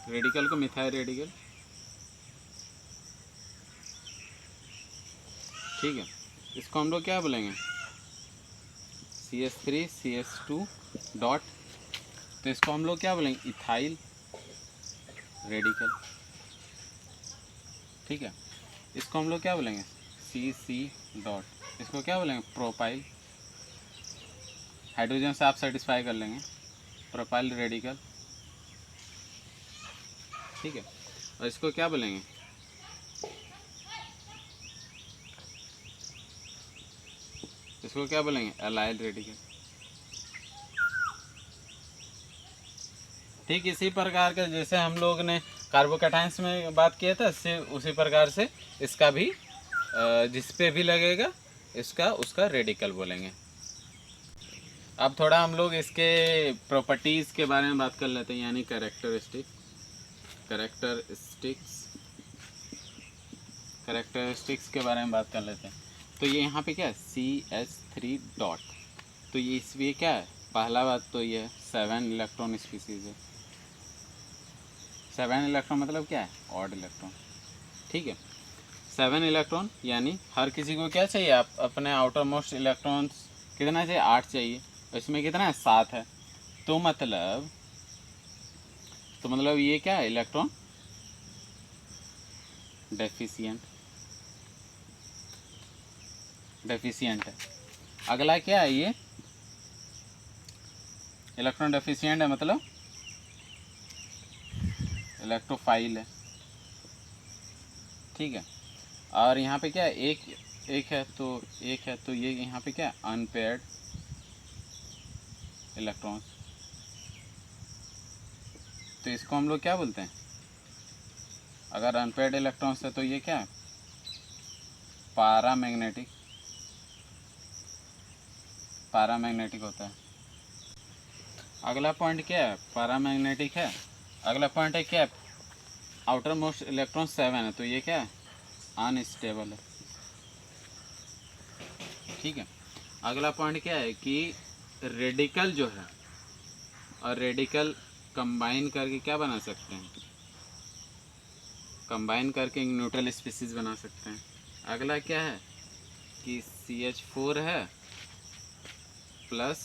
रेडिकल को मिथाइल रेडिकल। ठीक है, इसको हम लोग क्या बोलेंगे, CH3 CH2 डॉट, तो इसको हम लोग क्या बोलेंगे, इथाइल रेडिकल। ठीक है, इसको हम लोग क्या बोलेंगे, CC डॉट, इसको क्या बोलेंगे, प्रोपाइल। हाइड्रोजन से आप सेटिस्फाई कर लेंगे, प्रोपाइल रेडिकल। ठीक है, और इसको क्या बोलेंगे, इसको क्या बोलेंगे, एलाइल रेडिकल। ठीक इसी प्रकार के जैसे हम लोग ने कार्बोकैटायंस में बात किया था, उसी प्रकार से इसका भी जिस पे भी लगेगा इसका उसका रेडिकल बोलेंगे। अब थोड़ा हम लोग इसके प्रॉपर्टीज़ के बारे में बात कर लेते हैं, यानी कैरेक्टरिस्टिक्स के बारे में बात कर लेते हैं। तो ये यहाँ पे क्या है, CH3 डॉट, तो ये इसमें क्या है, पहला बात तो ये 7 इलेक्ट्रॉन स्पीसीज है। 7 इलेक्ट्रॉन मतलब क्या है, ऑड इलेक्ट्रॉन। ठीक है, 7 इलेक्ट्रॉन यानी हर किसी को क्या चाहिए, आप अपने आउटर मोस्ट इलेक्ट्रॉन्स कितना चाहिए, 8 चाहिए, इसमें कितना है, 7 है। तो मतलब ये क्या है, इलेक्ट्रॉन डेफिशिएंट है। अगला क्या है, ये इलेक्ट्रॉन डेफिशिएंट है मतलब इलेक्ट्रोफाइल है। ठीक है, और यहाँ पे क्या है, एक है तो ये यहाँ पे क्या है, अनपेयर्ड इलेक्ट्रॉन्स। तो इसको हम लोग क्या बोलते हैं, अगर अनपेयर्ड इलेक्ट्रॉन्स है तो ये क्या है, पैरामैग्नेटिक होता है। अगला पॉइंट क्या है, पैरामैग्नेटिक है। अगला पॉइंट है क्या, आउटर मोस्ट इलेक्ट्रॉन 7 है, तो ये क्या है, अनस्टेबल है। ठीक है, अगला पॉइंट क्या है कि रेडिकल जो है, और रेडिकल कंबाइन करके क्या बना सकते हैं, कंबाइन करके न्यूट्रल स्पीसीज बना सकते हैं। अगला क्या है कि CH4 है प्लस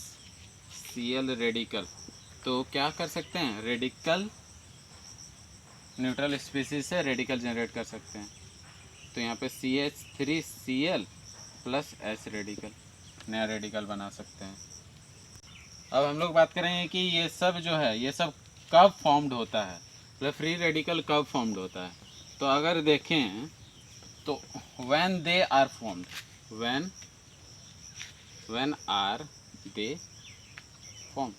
Cl रेडिकल, तो क्या कर सकते हैं, रेडिकल न्यूट्रल स्पीसीज से रेडिकल जनरेट कर सकते हैं। तो यहाँ पे CH3Cl प्लस H रेडिकल, नया रेडिकल बना सकते हैं। अब हम लोग बात करेंगे कि ये सब जो है, ये सब कब फॉर्म्ड होता है, मतलब फ्री रेडिकल कब फॉर्म्ड होता है। तो अगर देखें तो when they are formed, when are they formed,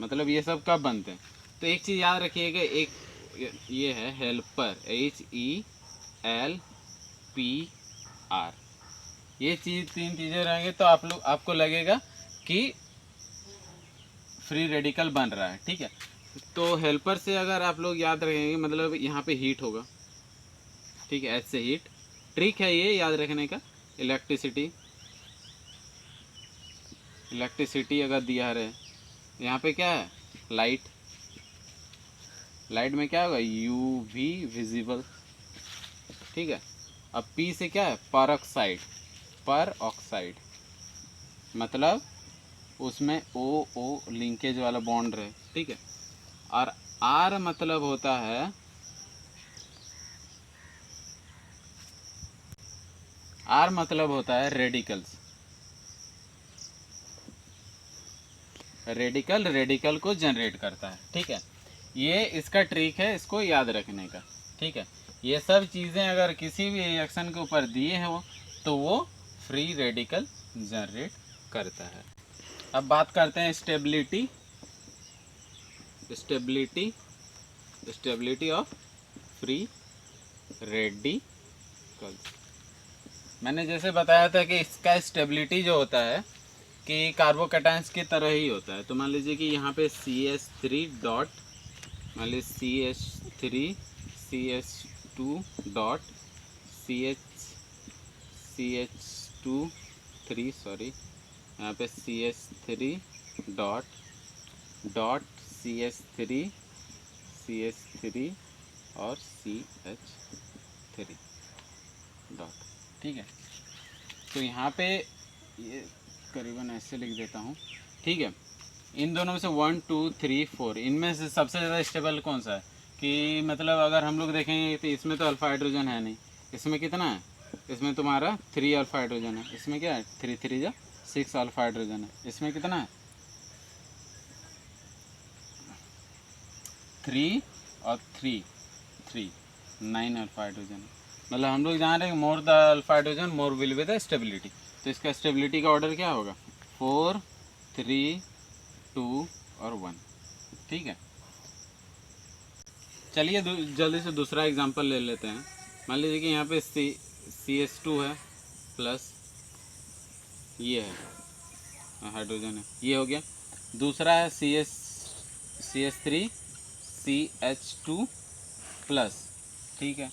मतलब ये सब कब बनते हैं। तो एक चीज़ याद रखिएगा, एक ये है हेल्पर, HELPR, ये चीज़ 3 चीज़ें रहेंगे तो आपको लगेगा कि फ्री रेडिकल बन रहा है। ठीक है, तो हेल्पर से अगर आप लोग याद रखेंगे, मतलब यहाँ पे हीट होगा। ठीक है, H से हीट, ट्रिक है ये याद रखने का। इलेक्ट्रिसिटी अगर दिया रहे, यहाँ पे क्या है, लाइट में क्या होगा, UV विजिबल। ठीक है, अब P से क्या है, पर ऑक्साइड, मतलब उसमें O लिंकेज वाला बॉन्ड रहे। ठीक है, और R मतलब होता है रेडिकल्स। रेडिकल को जनरेट करता है। ठीक है, ये इसका ट्रिक है, इसको याद रखने का। ठीक है, ये सब चीज़ें अगर किसी भी रिएक्शन के ऊपर दिए हो तो वो फ्री रेडिकल जनरेट करता है। अब बात करते हैं स्टेबिलिटी ऑफ फ्री रेडिकल्स। मैंने जैसे बताया था कि इसका स्टेबिलिटी जो होता है कि कार्बोकैटायंस की तरह ही होता है। तो मान लीजिए कि यहाँ पे CH3 डॉट, मान लीजिए CH2 डॉट CH2 सॉरी, यहाँ पे CH3 डॉट CH3 और CH3। डॉट, ठीक है। तो यहाँ पे ये करीबन ऐसे लिख देता हूँ, ठीक है। इन दोनों में से 1 2 3 4 इनमें से सबसे ज़्यादा स्टेबल कौन सा है, कि मतलब अगर हम लोग देखेंगे तो इसमें तो अल्फा हाइड्रोजन है नहीं, इसमें कितना है, इसमें तुम्हारा 3 अल्फा हाइड्रोजन है, इसमें क्या है 3 3 जा 6 अल्फा हाइड्रोजन है, इसमें कितना है 3 और 3 3 9 अल्फा हाइड्रोजन है। मतलब हम लोग जान रहे हैं more the alpha hydrogen more will be the stability. तो इसका स्टेबिलिटी का ऑर्डर क्या होगा 4 3 2 और 1, ठीक है। चलिए जल्दी से दूसरा एग्जांपल ले लेते हैं। मान लीजिए कि यहाँ पे CH2 है प्लस ये है हाइड्रोजन है, ये हो गया। दूसरा है CH3 CH2 प्लस, ठीक है।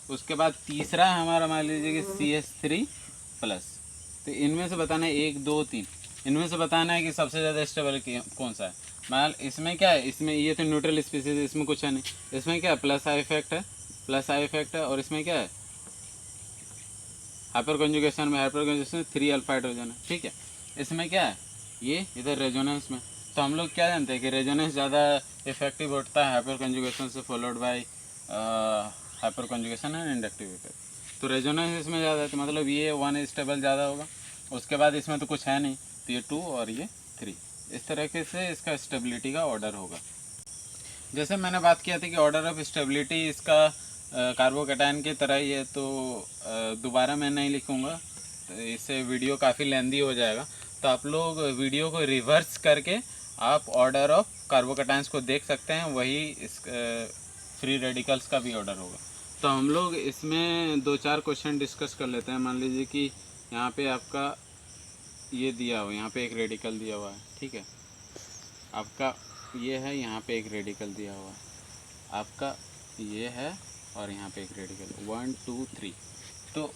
उसके बाद तीसरा है हमारा मान लीजिए कि CH3 प्लस। तो इनमें से बताना है 1 2 3, इनमें से बताना है कि सबसे ज़्यादा स्टेबल कौन सा है। मान इसमें क्या है, इसमें ये तो न्यूट्रल स्पीसीज, इसमें कुछ है नहीं। इसमें क्या है प्लस आई इफेक्ट है, प्लस आई इफेक्ट है। और इसमें क्या है हाइपर कंजुगेशन में, हाइपर कंजुगेशन 3 अल्फा हाइड्रोजन है, ठीक है। इसमें क्या है ये इधर रेजोनेंस में। तो हम लोग क्या जानते हैं कि रेजोनेंस ज़्यादा इफेक्टिव होता है हाइपर कंजुगेशन से followed by hyper conjugation and inductive effect. तो रेजोनेंस इसमें ज़्यादा है, तो मतलब ये 1 स्टेबल ज़्यादा होगा। उसके बाद इसमें तो कुछ है नहीं, तो ये 2 और ये 3। इस तरीके से इसका स्टेबिलिटी का ऑर्डर होगा। जैसे मैंने बात किया था कि ऑर्डर ऑफ स्टेबिलिटी इसका कार्बोकैटायन की तरह ही है, तो दोबारा मैं नहीं लिखूँगा, तो इससे वीडियो काफ़ी लेंदी हो जाएगा। तो आप लोग वीडियो को रिवर्स करके आप ऑर्डर ऑफ कार्बोकैटायंस को देख सकते हैं, वही इस फ्री रेडिकल्स का भी ऑर्डर होगा। तो हम लोग इसमें 2-4 क्वेश्चन डिस्कस कर लेते हैं। मान लीजिए कि यहाँ पे आपका ये दिया हुआ, यहाँ पे एक रेडिकल दिया हुआ है, ठीक है। आपका ये है, यहाँ पे एक रेडिकल दिया हुआ है, आपका ये है, और यहाँ पे एक रेडिकल 1 2 3, तो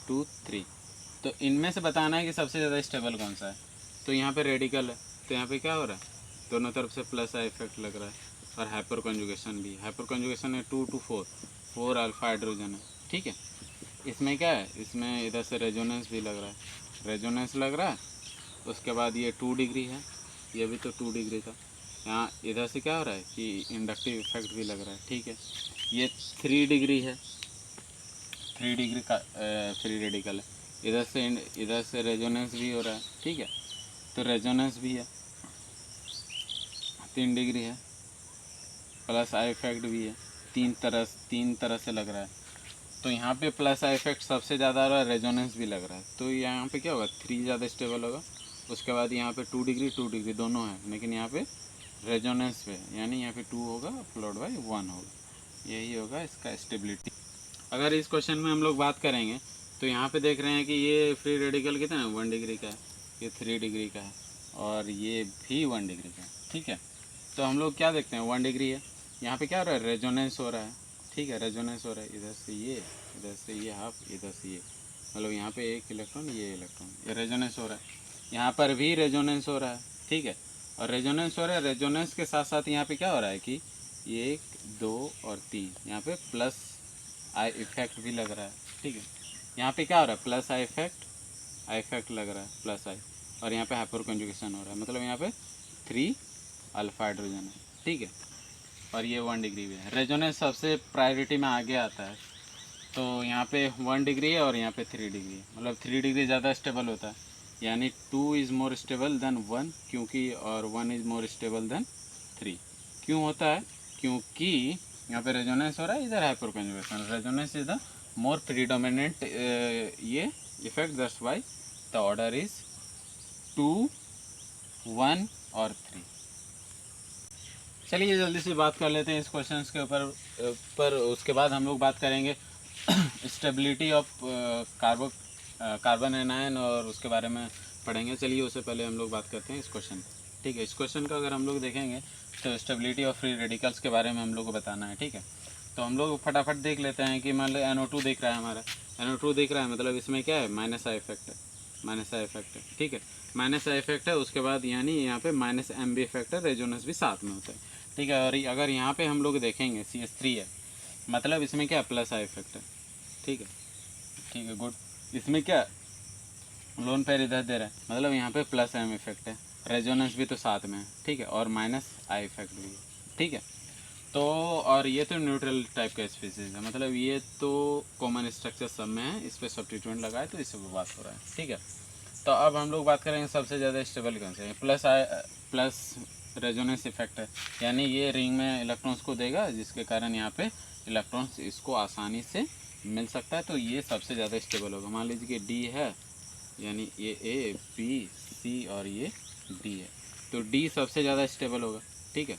2 3। तो इनमें से बताना है कि सबसे ज़्यादा स्टेबल कौन सा है। तो यहाँ पे रेडिकल है, तो यहाँ पे क्या हो रहा है, दोनों तरफ से प्लस आई इफेक्ट लग रहा है। और हाइपर कंजुगेशन भी, हाइपर कंजुगेशन है 2 to 4 अल्फा हाइड्रोजन है, ठीक है। इसमें क्या है, इसमें इधर से रेजोनेंस भी लग रहा है, रेजोनेंस लग रहा है। उसके बाद ये 2 डिग्री है, ये भी तो 2 डिग्री था। यहाँ इधर से क्या हो रहा है कि इंडक्टिव इफेक्ट भी लग रहा है, ठीक है। ये 3 डिग्री है, 3 डिग्री का फ्री रेडिकल है। इधर से रेजोनेंस भी हो रहा है, ठीक है। तो रेजोनेंस भी है, 3 डिग्री है, प्लस आई इफेक्ट भी है, तीन तरह से लग रहा है। तो यहाँ पे प्लस आई इफेक्ट सबसे ज़्यादा आ रहा है, रेजोनेंस भी लग रहा है। तो यहाँ पे क्या होगा 3 ज़्यादा स्टेबल होगा। उसके बाद यहाँ पे 2 डिग्री दोनों है, लेकिन यहाँ पे रेजोनेंस पे, यानी यहाँ पे 2 होगा फॉलोड बाय 1 होगा। यही होगा इसका स्टेबिलिटी। अगर इस क्वेश्चन में हम लोग बात करेंगे तो यहाँ पे देख रहे हैं कि ये फ्री रेडिकल कितना है 1 डिग्री का है, ये 3 डिग्री का है, और ये भी 1 डिग्री का है, ठीक है। तो हम लोग क्या देखते हैं 1 डिग्री है, यहाँ पे क्या हो रहा है रेजोनेंस हो रहा है, ठीक है। रेजोनेंस हो रहा है, इधर से ये हाफ, इधर से ये, मतलब यहाँ पे एक इलेक्ट्रॉन, ये रेजोनेंस हो रहा है। यहाँ पर भी रेजोनेंस हो रहा है, ठीक है। और रेजोनेंस हो रहा है, रेजोनेंस के साथ साथ यहाँ पे क्या हो रहा है कि 1 2 और 3 यहाँ पे प्लस आई इफेक्ट भी लग रहा है, ठीक है। यहाँ पे क्या हो रहा है प्लस आई इफेक्ट लग रहा है, प्लस आई। और यहाँ पे हाइपर कंजुगेशन हो रहा है, मतलब यहाँ पे 3 अल्फा हाइड्रोजन है, ठीक है। और ये 1 डिग्री भी है। रेजोनेंस सबसे प्रायोरिटी में आगे आता है, तो यहाँ पे 1 डिग्री है और यहाँ पे 3 डिग्री है, मतलब 3 डिग्री ज़्यादा स्टेबल होता है, यानी 2 इज़ मोर स्टेबल देन 1, क्योंकि और 1 इज़ मोर स्टेबल देन 3। क्यों होता है, क्योंकि यहाँ पे रेजोनेंस हो रहा है, इधर hyper conjugation. Resonance is the more predominant ये effect, that's why the order is 2 1 और 3। चलिए जल्दी से बात कर लेते हैं इस क्वेश्चन के ऊपर, पर उसके बाद हम लोग बात करेंगे स्टेबिलिटी ऑफ कार्बन एनायन, और उसके बारे में पढ़ेंगे। चलिए उससे पहले हम लोग बात करते हैं इस क्वेश्चन, ठीक है। इस क्वेश्चन का अगर हम लोग देखेंगे तो स्टेबिलिटी ऑफ फ्री रेडिकल्स के बारे में हम लोग को बताना है, ठीक है। तो हम लोग फटाफट देख लेते हैं कि मान लो NO2 दिख रहा है, हमारा NO2 दिख रहा है, मतलब इसमें क्या है माइनस आई इफेक्ट है, माइनस आई इफेक्ट है, ठीक है। माइनस आई इफेक्ट है, उसके बाद यानी यहाँ पे माइनस एम भी इफेक्ट है, रेजोनेंस भी साथ में होता है, ठीक है। और अगर यहाँ पे हम लोग देखेंगे CH3 है, मतलब इसमें क्या प्लस आई इफेक्ट है, ठीक है, ठीक है, गुड। इसमें क्या लोन पेयर इधर दे रहा है, मतलब यहाँ पे प्लस एम इफेक्ट है, रेजोनेंस भी तो साथ में है, ठीक है, और माइनस आई इफेक्ट भी है, ठीक है। तो और ये तो न्यूट्रल टाइप का स्पीसीज है, मतलब ये तो कॉमन स्ट्रक्चर सब में है, इस पर सब्स्टिट्यूएंट लगाए तो इससे बात हो रहा है, ठीक है। तो अब हम लोग बात करेंगे सबसे ज़्यादा स्टेबल कौन से हैं। प्लस रेजोनेंस इफेक्ट है, यानी ये रिंग में इलेक्ट्रॉन्स को देगा जिसके कारण यहाँ पे इलेक्ट्रॉन्स इसको आसानी से मिल सकता है, तो ये सबसे ज़्यादा स्टेबल होगा। मान लीजिए कि डी है, यानी ये ए बी सी और ये डी है, तो डी सबसे ज़्यादा स्टेबल होगा, ठीक है।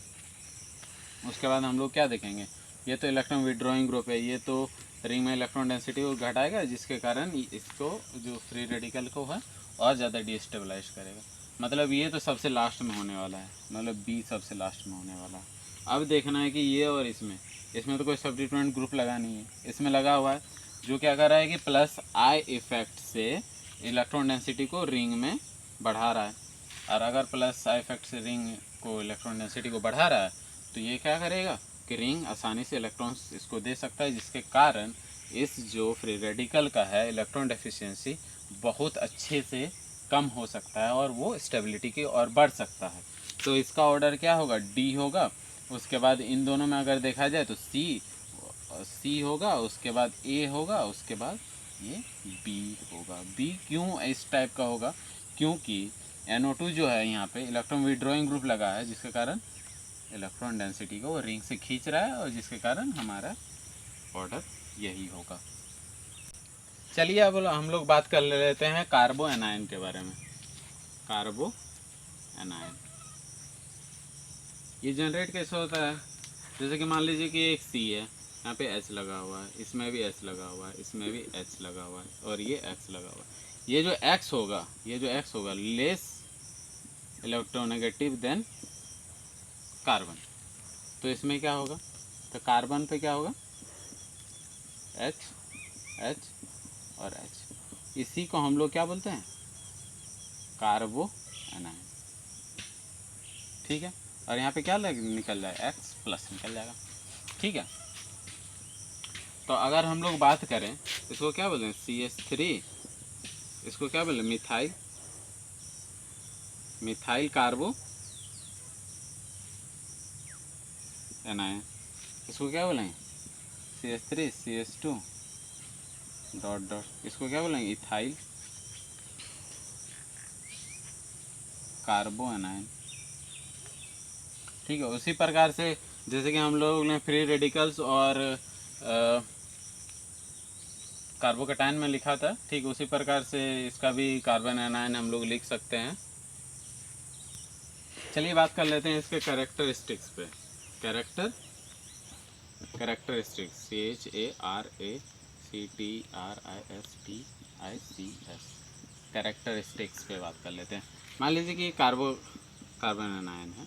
उसके बाद हम लोग क्या देखेंगे, ये तो इलेक्ट्रॉन विड्रॉइंग ग्रुप है, ये तो रिंग में इलेक्ट्रॉन डेंसिटी को घटाएगा जिसके कारण इसको जो फ्री रेडिकल को है और ज़्यादा डिस्टेबलाइज करेगा, मतलब ये तो सबसे लास्ट में होने वाला है, मतलब बी सबसे लास्ट में होने वाला है। अब देखना है कि ये और इसमें तो कोई सब्स्टिट्यूएंट ग्रुप लगा नहीं है, इसमें लगा हुआ है जो क्या कर रहा है कि प्लस आई इफेक्ट से इलेक्ट्रॉन डेंसिटी को रिंग में बढ़ा रहा है, और अगर प्लस आई इफेक्ट से रिंग को इलेक्ट्रॉन डेंसिटी को बढ़ा रहा है तो ये क्या करेगा कि रिंग आसानी से इलेक्ट्रॉन्स इसको दे सकता है, जिसके कारण इस जो फ्री रेडिकल का है इलेक्ट्रॉन डेफिशिएंसी बहुत अच्छे से कम हो सकता है और वो स्टेबिलिटी की ओर बढ़ सकता है। तो इसका ऑर्डर क्या होगा, डी होगा, उसके बाद इन दोनों में अगर देखा जाए तो सी होगा, उसके बाद ए होगा, उसके बाद ये बी होगा। बी क्यों इस टाइप का होगा, क्योंकि NO2 जो है यहाँ पे इलेक्ट्रॉन विड्रॉइंग ग्रुप लगा है जिसके कारण इलेक्ट्रॉन डेंसिटी को वो रिंग से खींच रहा है और जिसके कारण हमारा ऑर्डर यही होगा। चलिए अब हम लोग बात कर लेते हैं कार्बो एनायन के बारे में। कार्बो एनायन ये जनरेट कैसे होता है, जैसे कि मान लीजिए कि एक सी है, यहाँ पे H लगा हुआ है, इसमें भी H लगा हुआ है, इसमें भी H लगा हुआ है और ये X लगा हुआ है। ये जो X होगा लेस इलेक्ट्रोनेगेटिव देन कार्बन, तो इसमें क्या होगा, तो कार्बन पे क्या होगा H और H, इसी को हम लोग क्या बोलते हैं, कार्बो एनायन, ठीक है। और यहाँ पे क्या निकल जाए X प्लस निकल जाएगा, ठीक है। तो अगर हम लोग बात करें इसको क्या बोलते हैं CH3, इसको क्या बोलते हैं मिथाइल कार्बो एनायन, इसको क्या बोलेंगे CH3 CH2 डॉट डॉट, इसको क्या बोलेंगे इथाइल कार्बो एनायन, ठीक है। उसी प्रकार से जैसे कि हम लोग ने फ्री रेडिकल्स और कार्बोकैटायन में लिखा था, ठीक उसी प्रकार से इसका भी कार्बन एनायन हम लोग लिख सकते हैं। चलिए बात कर लेते हैं इसके कैरेक्टरिस्टिक्स पे। कैरेक्टरिस्टिक्स CHARACTRISTICS, कैरेक्टरिस्टिक्स पे बात कर लेते हैं। मान लीजिए कि कार्बन एनायन है,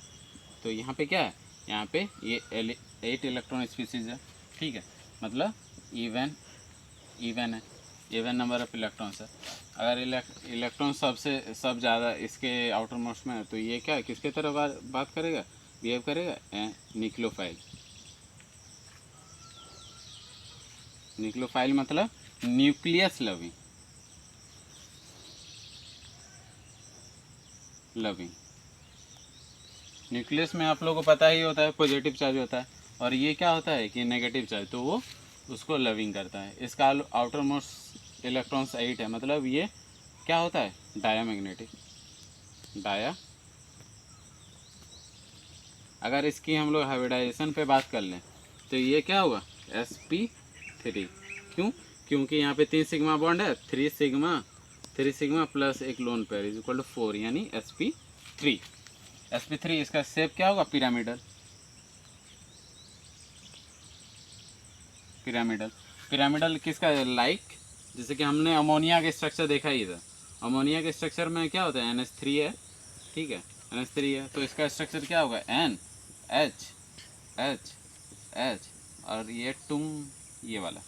तो यहाँ पे क्या है, यहाँ पे ये 8 इलेक्ट्रॉन स्पीसीज है, ठीक है, मतलब इवन है, इवन नंबर ऑफ इलेक्ट्रॉन्स है। अगर इलेक्ट्रॉन सब ज़्यादा इसके आउटर मोस्ट में है तो ये क्या किसके तरह बात करेगा, बिहेव करेगा न्यूक्लियोफाइल। न्यूक्लियोफाइल मतलब न्यूक्लियस लविंग। न्यूक्लियस में आप लोगों को पता ही होता है पॉजिटिव चार्ज होता है, और ये क्या होता है कि नेगेटिव चार्ज, तो वो उसको लविंग करता है। इसका आउटर मोस्ट इलेक्ट्रॉन्स 8 है, मतलब ये क्या होता है डायामैग्नेटिक। अगर इसकी हम लोग हाइब्रिडाइजेशन पे बात कर लें तो ये क्या होगा sp3, क्योंकि यहाँ पे 3 सिग्मा बॉन्ड है, 3 सिग्मा प्लस एक lone pair is equal to 4, यानी sp3। इसका शेप क्या होगा पिरामिडल किसका लाइक, जैसे कि हमने अमोनिया का स्ट्रक्चर देखा ही था। अमोनिया के स्ट्रक्चर में क्या होता है NH3 है, ठीक है, NH3 है, तो इसका स्ट्रक्चर क्या होगा NH और ये ये वाला,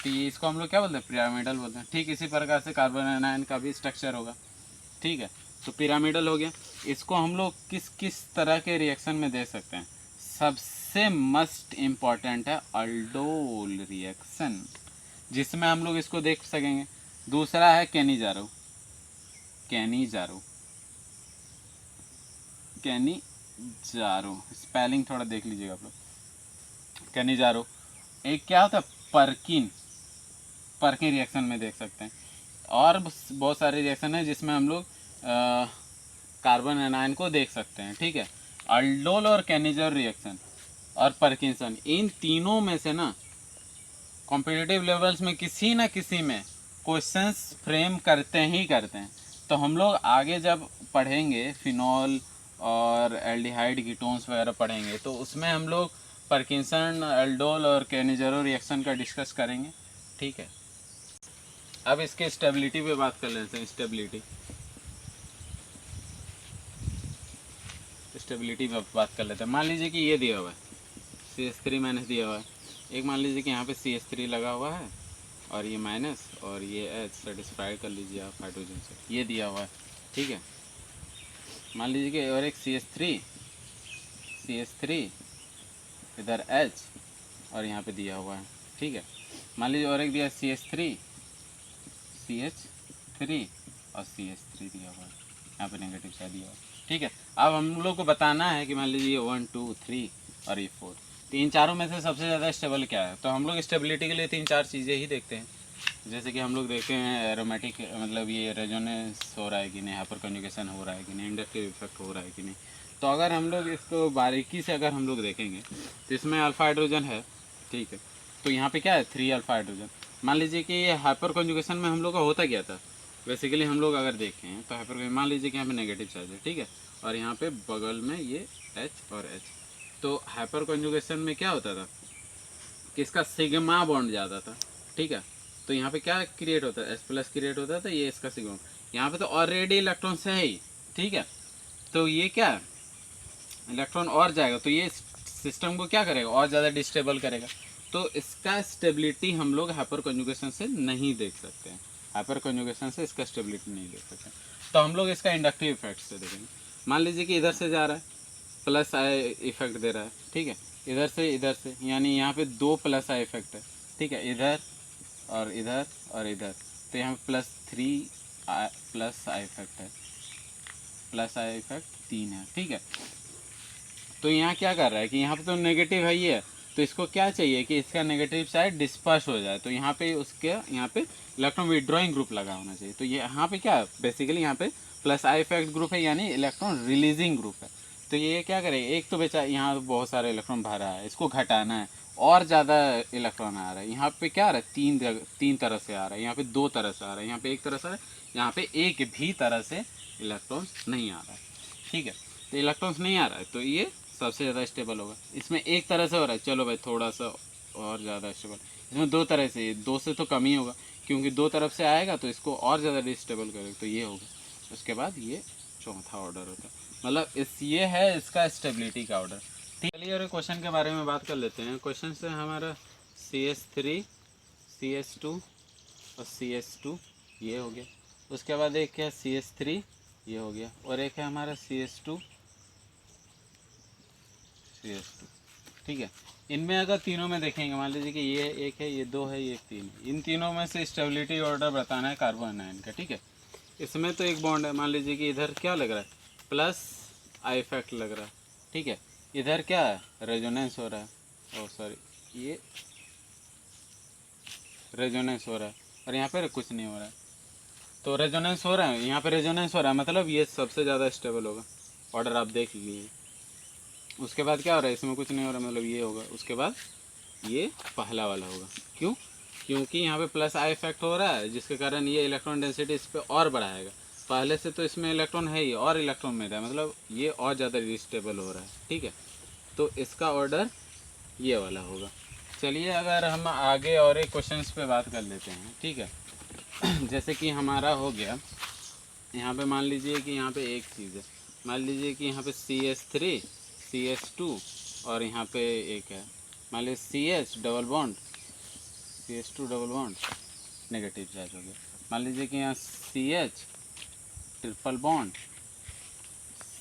तो ये इसको हम लोग क्या बोलते हैं पिरामिडल बोलते हैं। ठीक इसी प्रकार से कार्बन एनायन का भी स्ट्रक्चर होगा, ठीक है, तो पिरामिडल हो गया। इसको हम लोग किस किस तरह के रिएक्शन में दे सकते हैं, सबसे मस्ट इम्पॉर्टेंट है अल्डोल रिएक्शन। जिसमें हम लोग इसको देख सकेंगे। दूसरा है कैनिजारो, कैनिजारो, कैनिजारो, स्पेलिंग थोड़ा देख लीजिएगा आप लोग। कैनिजारो एक क्या होता है, पर्किन, पर्किन रिएक्शन में देख सकते हैं। और बहुत सारे रिएक्शन है जिसमें हम लोग कार्बन एनायन को देख सकते हैं, ठीक है। अल्डोल और कैनिजारो रिएक्शन और पर्किंसन, इन तीनों में से ना कॉम्पिटिटिव लेवल्स में किसी ना किसी में क्वेश्चंस फ्रेम करते ही करते हैं। तो हम लोग आगे जब पढ़ेंगे फिनॉल और एल्डिहाइड कीटोन्स वगैरह पढ़ेंगे तो उसमें हम लोग पार्किंसन, अल्डोल और कैनिजारो रिएक्शन का डिस्कस करेंगे, ठीक है। अब इसके स्टेबिलिटी पे बात कर लेते हैं। स्टेबिलिटी पे बात कर लेते हैं। मान लीजिए कि ये दिया हुआ है CH3 माइनस दिया हुआ है, एक मान लीजिए कि यहाँ पे CH3 लगा हुआ है और ये माइनस और ये H सेटिस्फाइड कर लीजिए आप हाइड्रोजन से, ये दिया हुआ है, ठीक है। मान लीजिए कि और एक CH3 इधर H और यहाँ पे दिया हुआ है, ठीक है। मान लीजिए और एक दिया CH3 और CH3 दिया हुआ है, यहाँ पे नेगेटिव चार्ज दिया हुआ है, ठीक है। अब हम लोग को बताना है कि मान लीजिए 1 2 3 और ये 4, तो इन चारों में से सबसे ज़्यादा स्टेबल क्या है। तो हम लोग स्टेबिलिटी के लिए 3-4 चीज़ें ही देखते हैं। जैसे कि हम लोग देखते हैं एरोमेटिक, मतलब ये रेजोनेंस हो रहा है कि नहीं, हाइपर कन्जुगेशन हो रहा है कि नहीं, इंडक्टिव इफेक्ट हो रहा है कि नहीं। तो अगर हम लोग इसको बारीकी से अगर हम लोग देखेंगे तो इसमें अल्फा हाइड्रोजन है, ठीक है। तो यहाँ पे क्या है 3 अल्फा हाइड्रोजन। मान लीजिए कि ये हाइपर कन्जुगेशन में हम लोग का होता क्या था, बेसिकली हम लोग अगर देखें तो हाइपर, मान लीजिए कि यहाँ पे नेगेटिव चार्ज है, ठीक है, और यहाँ पे बगल में ये H और H। तो हाइपर कन्जुगेशन में क्या होता था कि इसका सिग्मा बॉन्ड ज़्यादा था, ठीक है। तो यहाँ पे क्या क्रिएट होता है, H+ क्रिएट होता है, तो ये इसका सिग्मा, यहाँ पे तो ऑलरेडी इलेक्ट्रॉन है ही, ठीक है। तो ये क्या इलेक्ट्रॉन और जाएगा तो ये सिस्टम को क्या करेगा, और ज़्यादा डिस्टेबल करेगा। तो इसका स्टेबिलिटी हम लोग हाइपर कन्जुगेशन से नहीं देख सकते हैं, हाइपर कन्जुगेशन से इसका स्टेबिलिटी नहीं देख सकते। तो हम लोग इसका इंडक्टिव इफेक्ट से देखेंगे। मान लीजिए कि इधर से जा रहा है, प्लस आई इफेक्ट दे रहा है, ठीक है, इधर से, यानी यहाँ पे 2 प्लस आई इफेक्ट है, ठीक है, इधर और इधर और इधर। तो यहाँ +3 प्लस आई इफेक्ट है, प्लस आई इफेक्ट 3 है, ठीक है। तो यहाँ क्या कर रहा है कि यहाँ पे तो नेगेटिव है ये, तो इसको क्या चाहिए कि इसका नेगेटिव साइड डिस्पर्स हो जाए। तो यहाँ पे उसके यहाँ पे इलेक्ट्रॉन विड्रॉइंग ग्रुप लगा होना चाहिए। तो ये यहाँ पे क्या बेसिकली यहाँ पे प्लस आई इफेक्ट ग्रुप है, यानी इलेक्ट्रॉन रिलीजिंग ग्रुप है। तो ये क्या करेगा, एक तो बेचा यहाँ बहुत सारे इलेक्ट्रॉन भरा है, इसको घटाना है और ज़्यादा इलेक्ट्रॉन आ रहा है। यहाँ पे क्या आ रहा है, तीन तरह से आ रहा है, यहाँ पे 2 तरह से आ रहा है, यहाँ पे एक तरह से आ रहा है, यहाँ पे एक भी तरह से इलेक्ट्रॉन नहीं आ रहा है, ठीक है। तो इलेक्ट्रॉन्स नहीं आ रहा है तो ये सबसे ज़्यादा स्टेबल होगा। इसमें एक तरह से हो रहा है, चलो भाई थोड़ा सा और ज़्यादा स्टेबल। इसमें 2 तरह से, 2 से तो कम ही होगा, क्योंकि 2 तरफ से आएगा तो इसको और ज़्यादा डिस्टेबल करेगा, तो ये होगा। उसके बाद ये चौथा ऑर्डर होता है, मतलब ये है इसका स्टेबिलिटी का ऑर्डर, ठीक। चलिए और क्वेश्चन के बारे में बात कर लेते हैं। क्वेश्चन से हमारा CH3 CH2 और CH2 ये हो गया। उसके बाद एक है CH3 ये हो गया, और एक है हमारा CH2, ठीक है। इनमें अगर तीनों में देखेंगे, मान लीजिए कि ये एक है, ये 2 है, ये 3 है, इन तीनों में से स्टेबिलिटी ऑर्डर बताना है कार्बन आयन का, ठीक है। इसमें तो एक बॉन्ड है, मान लीजिए कि इधर क्या लग रहा है, प्लस आई इफेक्ट लग रहा है, ठीक है। इधर क्या है, रेजोनेंस हो रहा है, ओ सॉरी, ये रेजोनेंस हो रहा है, और यहाँ पर कुछ नहीं हो रहा है। तो रेजोनेंस हो रहा है, यहाँ पे रेजोनेंस हो रहा है, मतलब ये सबसे ज़्यादा स्टेबल होगा ऑर्डर, आप देख लीजिए। उसके बाद क्या हो रहा है, इसमें कुछ नहीं हो रहा, मतलब ये होगा। उसके बाद ये पहला वाला होगा, क्यों, क्योंकि यहाँ पे प्लस आई इफेक्ट हो रहा है, जिसके कारण ये इलेक्ट्रॉन डेंसिटी इस पर और बढ़ाएगा। पहले से तो इसमें इलेक्ट्रॉन है ही, और इलेक्ट्रॉन में है, मतलब ये और ज़्यादा रिस्टेबल हो रहा है, ठीक है। तो इसका ऑर्डर ये वाला होगा। चलिए अगर हम आगे और एक क्वेश्चन पे बात कर लेते हैं, ठीक है। जैसे कि हमारा हो गया, यहाँ पे मान लीजिए कि यहाँ पे एक चीज़ है, मान लीजिए कि यहाँ पे CH3 CH2 और यहाँ पे एक है, मान लीजिए CH double bond CH2 double bond negative charge हो गया। मान लीजिए कि यहाँ CH ट्रिपल बॉन्ड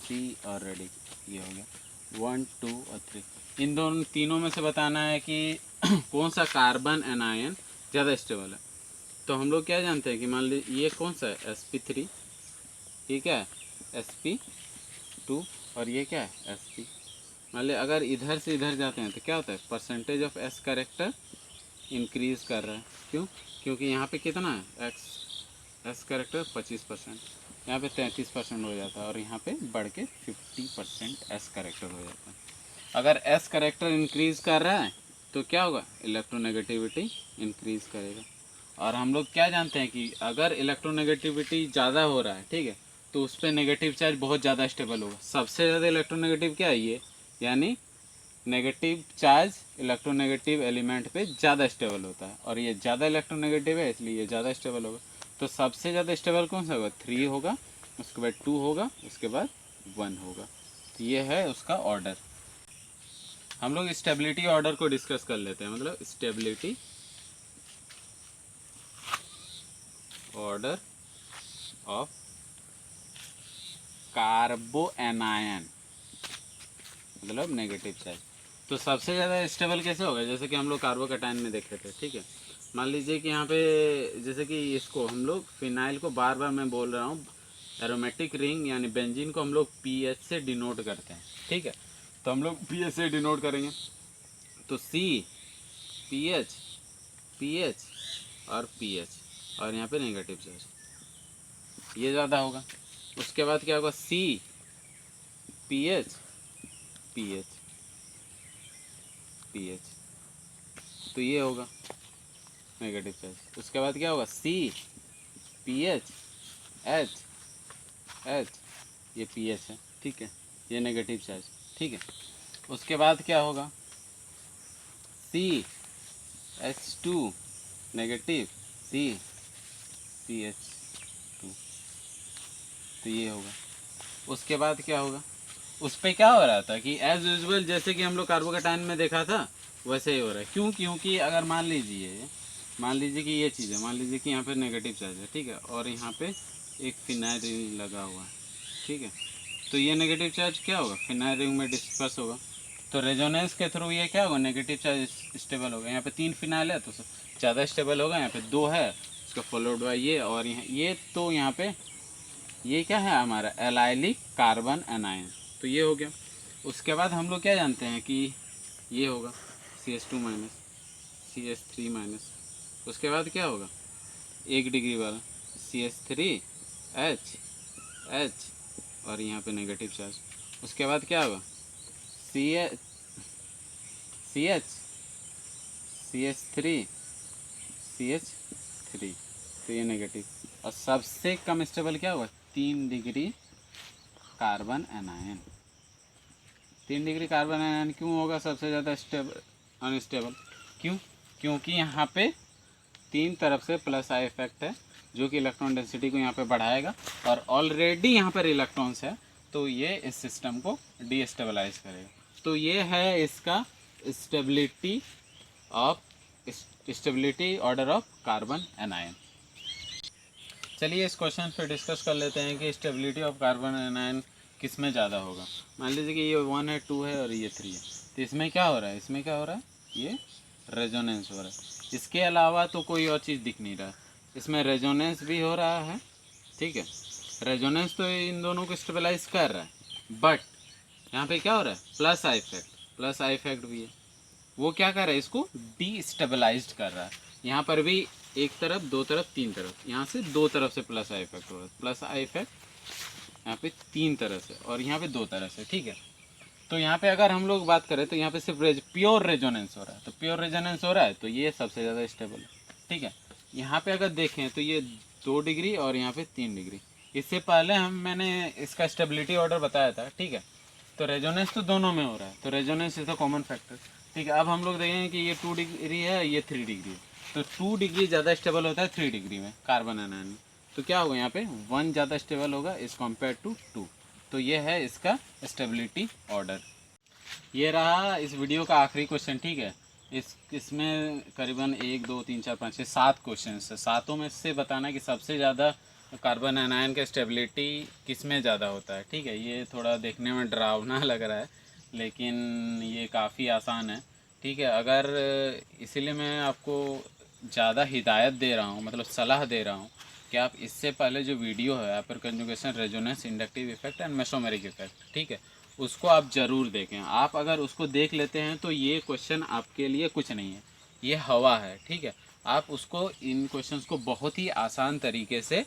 C और रेडी, ये हो गया 1 2 और 3। इन दोनों तीनों में से बताना है कि कौन सा कार्बन एनायन ज़्यादा स्टेबल है। तो हम लोग क्या जानते हैं कि मान लीजिए ये कौन सा है, sp3, ये क्या है sp2, और ये क्या है sp। मान लीजिए अगर इधर से इधर जाते हैं तो क्या होता है, percentage of s character increase कर रहा है। क्यों? क्योंकि यहाँ पे कितना है एस करेक्टर 25%, यहाँ पे 33% हो जाता है, और यहाँ पे बढ़ के 50% एस करेक्टर हो जाता है। अगर एस करेक्टर इंक्रीज कर रहा है तो क्या होगा, इलेक्ट्रोनेगेटिविटी इंक्रीज करेगा। और हम लोग क्या जानते हैं कि अगर इलेक्ट्रोनेगेटिविटी ज़्यादा हो रहा है, ठीक है, तो उस पर नेगेटिव चार्ज बहुत ज़्यादा स्टेबल होगा। सबसे ज़्यादा इलेक्ट्रोनेगेटिव क्या है, ये, यानी नेगेटिव चार्ज इलेक्ट्रोनेगेटिव एलिमेंट पे ज़्यादा स्टेबल होता है, और ये ज़्यादा इलेक्ट्रोनेगेटिव है इसलिए ये ज़्यादा स्टेबल होगा। तो सबसे ज़्यादा स्टेबल कौन सा होगा, 3 होगा, उसके बाद 2 होगा, उसके बाद 1 होगा। तो ये है उसका ऑर्डर। हम लोग स्टेबिलिटी ऑर्डर को डिस्कस कर लेते हैं, मतलब स्टेबिलिटी ऑर्डर ऑफ कार्बोएनायन, मतलब नेगेटिव चार्ज। तो सबसे ज़्यादा स्टेबल कैसे होगा, जैसे कि हम लोग कार्बोकैटायन में देखे थे, ठीक है। मान लीजिए कि यहाँ पे जैसे कि इसको हम लोग फिनाइल को, बार बार मैं बोल रहा हूँ, एरोमेटिक रिंग यानी बेंजीन को हम लोग पीएच से डिनोट करते हैं, ठीक है। तो हम लोग पीएच से डिनोट करेंगे, तो सी, पीएच, पीएच और पीएच, और यहाँ पे नेगेटिव चार्ज ये ज़्यादा होगा। उसके बाद क्या होगा, सी, पीएच, पीएच, पीएच, तो ये होगा नेगेटिव चार्ज। उसके बाद क्या होगा, सी, पीएच, एच, एच, ये पीएच है, ठीक है, ये नेगेटिव चार्ज, ठीक है। उसके बाद क्या होगा, सी, H2 नेगेटिव, सी, CH2, तो ये होगा। उसके बाद क्या होगा, उस पर क्या हो रहा था कि एज यूजुअल जैसे कि हम लोग कार्बोकैटायन में देखा था वैसे ही हो रहा है। क्यों? क्योंकि अगर मान लीजिए कि ये चीज़ है, मान लीजिए कि यहाँ पे नेगेटिव चार्ज है, ठीक है, और यहाँ पे एक फिनाइल रिंग लगा हुआ है, ठीक है, तो ये नेगेटिव चार्ज क्या होगा, फिनाइल रिंग में डिस्पर्स होगा। तो रेजोनेंस के थ्रू ये क्या होगा, नेगेटिव चार्ज स्टेबल होगा। यहाँ पे 3 फिनाइल है तो ज़्यादा स्टेबल होगा, यहाँ पे 2 है, उसका फॉलोड बाय ये, और यहाँ ये, तो यहाँ पे ये क्या है हमारा, एलाइलिक कार्बन एनायन, तो ये हो गया। उसके बाद हम लोग क्या जानते हैं कि ये होगा CH2 माइनस, CH3 माइनस। उसके बाद क्या होगा, 1 डिग्री वाला CH3 H, H, और यहाँ पे नेगेटिव चार्ज। उसके बाद क्या होगा, CH, CH, CH3, CH3, तो ये नेगेटिव। और सबसे कम स्टेबल क्या होगा, 3 degree carbon anion. 3 degree carbon anion क्यों होगा सबसे ज़्यादा स्टेबल, अनस्टेबल? क्यों? क्योंकि यहाँ पे 3 तरफ से प्लस आई इफेक्ट है जो कि इलेक्ट्रॉन डेंसिटी को यहाँ पे बढ़ाएगा, और ऑलरेडी यहाँ पर इलेक्ट्रॉन्स है, तो ये इस सिस्टम को डीस्टेबलाइज करेगा। तो ये है इसका stability of, stability order of carbon anion. चलिए इस क्वेश्चन पे डिस्कस कर लेते हैं कि स्टेबिलिटी ऑफ कार्बन एनायन किस में ज़्यादा होगा। मान लीजिए कि ये 1 है, 2 है और ये 3 है, तो इसमें क्या हो रहा है, इसमें क्या हो रहा है, ये रेजोनेंस हो रहा है। इसके अलावा तो कोई और चीज़ दिख नहीं रहा है, इसमें रेजोनेंस भी हो रहा है, ठीक है, रेजोनेंस तो इन दोनों को स्टेबलाइज कर रहा है, बट यहाँ पे क्या हो रहा है, plus I effect, plus I effect भी है, वो क्या कर रहा है, इसको डीस्टेबलाइज्ड कर रहा है। यहाँ पर भी एक तरफ, दो तरफ, तीन तरफ, यहाँ से 2 तरफ से प्लस आई इफेक्ट हो रहा है, प्लस आई इफेक्ट यहाँ पे 3 तरह से, और यहाँ पे 2 तरह से, ठीक है। तो यहाँ पे अगर हम लोग बात करें तो यहाँ पे सिर्फ प्योर रेजोनेंस हो रहा है, तो प्योर रेजोनेंस हो रहा है तो ये सबसे ज़्यादा स्टेबल है, ठीक है। यहाँ पे अगर देखें तो ये 2 डिग्री और यहाँ पे 3 डिग्री। इससे पहले मैंने इसका स्टेबिलिटी ऑर्डर बताया था, ठीक है। तो रेजोनेंस तो दोनों में हो रहा है, तो resonance is the common factor, ठीक है। अब हम लोग देखेंगे कि ये 2 डिग्री है, ये 3 डिग्री है, तो 2 डिग्री ज़्यादा स्टेबल होता है 3 डिग्री में कार्बन एनायन में, तो क्या होगा यहाँ पे 1 ज़्यादा स्टेबल होगा इज़ कम्पेयर टू 2। तो ये है इसका स्टेबिलिटी ऑर्डर। ये रहा इस वीडियो का आखिरी क्वेश्चन, ठीक है। इसमें करीबन 1 2 3 4 5 6 7 क्वेश्चन है, सातों में से बताना कि सबसे ज़्यादा कार्बन एनायन का स्टेबिलिटी किस में ज़्यादा होता है, ठीक है। ये थोड़ा देखने में डरावना लग रहा है लेकिन ये काफ़ी आसान है, ठीक है। अगर इसीलिए मैं आपको ज़्यादा हिदायत दे रहा हूँ, मतलब सलाह दे रहा हूँ कि आप इससे पहले जो वीडियो है hyper conjugation, resonance, inductive effect and mesomeric effect, ठीक है, उसको आप ज़रूर देखें। आप अगर उसको देख लेते हैं तो ये क्वेश्चन आपके लिए कुछ नहीं है, ये हवा है, ठीक है। आप उसको, इन क्वेश्चंस को बहुत ही आसान तरीके से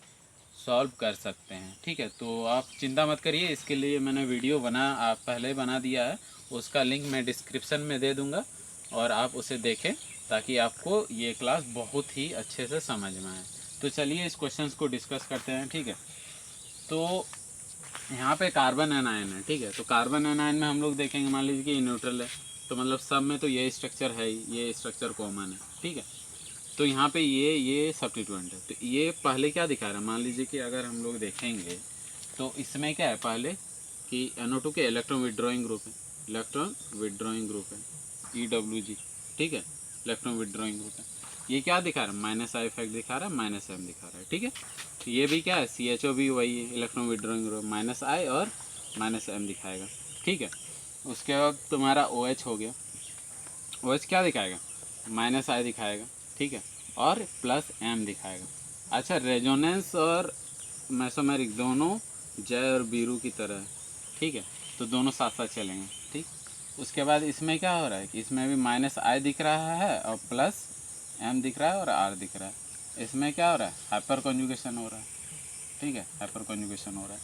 सॉल्व कर सकते हैं, ठीक है। तो आप चिंता मत करिए, इसके लिए मैंने वीडियो आप पहले बना दिया है, उसका लिंक मैं डिस्क्रिप्शन में दे दूँगा और आप उसे देखें ताकि आपको ये क्लास बहुत ही अच्छे से समझ में आए। तो चलिए इस क्वेश्चंस को डिस्कस करते हैं, ठीक है। तो यहाँ पे कार्बन एनायन है, ठीक है। तो कार्बन एनायन में हम लोग देखेंगे, मान लीजिए कि न्यूट्रल है, तो मतलब सब में तो ये स्ट्रक्चर है ही, ये स्ट्रक्चर कॉमन है, ठीक है। तो यहाँ पे ये सब्स्टिट्यूएंट है, तो ये पहले क्या दिखा रहा है, मान लीजिए कि अगर हम लोग देखेंगे तो इसमें क्या है पहले कि NO2 के इलेक्ट्रॉन विड्रॉइंग ग्रुप है, इलेक्ट्रॉन विड्रॉइंग ग्रुप है EWG, ठीक है, इलेक्ट्रॉन विड्रॉइंग ग्रुप है। ये क्या दिखा रहा है, माइनस आई इफेक्ट दिखा रहा है, माइनस एम दिखा रहा है, ठीक है। तो ये भी क्या है, CHO भी वही है, इलेक्ट्रॉन विड्रॉइंग ग्रुप, माइनस आई और माइनस एम दिखाएगा, ठीक है। उसके बाद तुम्हारा OH हो गया, OH क्या दिखाएगा, माइनस आई दिखाएगा, ठीक है, और प्लस एम दिखाएगा। अच्छा, रेजोनेंस और मेसोमेरिक दोनों जय और बीरू की तरह है, ठीक है, तो दोनों साथ साथ चलेंगे, ठीक। उसके बाद इसमें क्या हो रहा है कि इसमें भी माइनस आई दिख रहा है और प्लस एम दिख रहा है और आर दिख रहा है। इसमें क्या हो रहा है, हाइपर कॉन्जुगेशन हो रहा है, ठीक है, हाइपर कॉन्जुगेशन हो रहा है।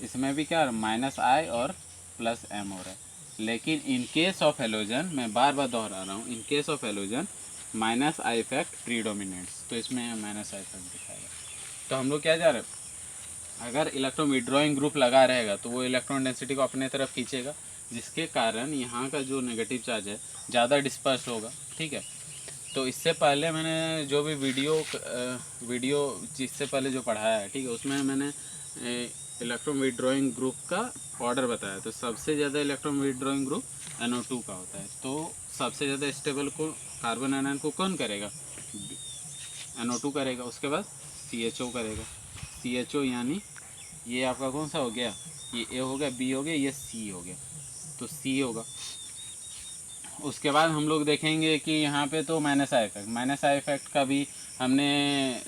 इसमें भी क्या हो रहा है, माइनस आई और प्लस एम हो रहा है। लेकिन इन केस ऑफ हेलोजन, मैं बार बार दोहरा रहा हूँ, in case of halogen minus I effect predominates, तो इसमें माइनस आई इफेक्ट दिखाएगा। तो हम लोग क्या जा रहे हैं, अगर इलेक्ट्रॉन विड्रॉइंग ग्रुप लगा रहेगा तो वो इलेक्ट्रॉन डेंसिटी को अपने तरफ खींचेगा, जिसके कारण यहाँ का जो नेगेटिव चार्ज है ज़्यादा डिस्पर्स होगा, ठीक है। तो इससे पहले मैंने जो भी वीडियो जिससे पहले जो पढ़ाया है, ठीक है, उसमें मैंने इलेक्ट्रॉन विड्रॉइंग ग्रुप का ऑर्डर बताया। तो सबसे ज़्यादा इलेक्ट्रॉन विड्रॉइंग ग्रुप NO2 का होता है। तो सबसे ज़्यादा स्टेबल को कार्बन आयन को कौन करेगा, NO2 करेगा। उसके बाद CHO करेगा, CHO यानी ये आपका कौन सा हो गया, ये A हो गया, B हो गया, ये C हो गया, तो C होगा। उसके बाद हम लोग देखेंगे कि यहाँ पे तो minus I effect, minus I effect का भी हमने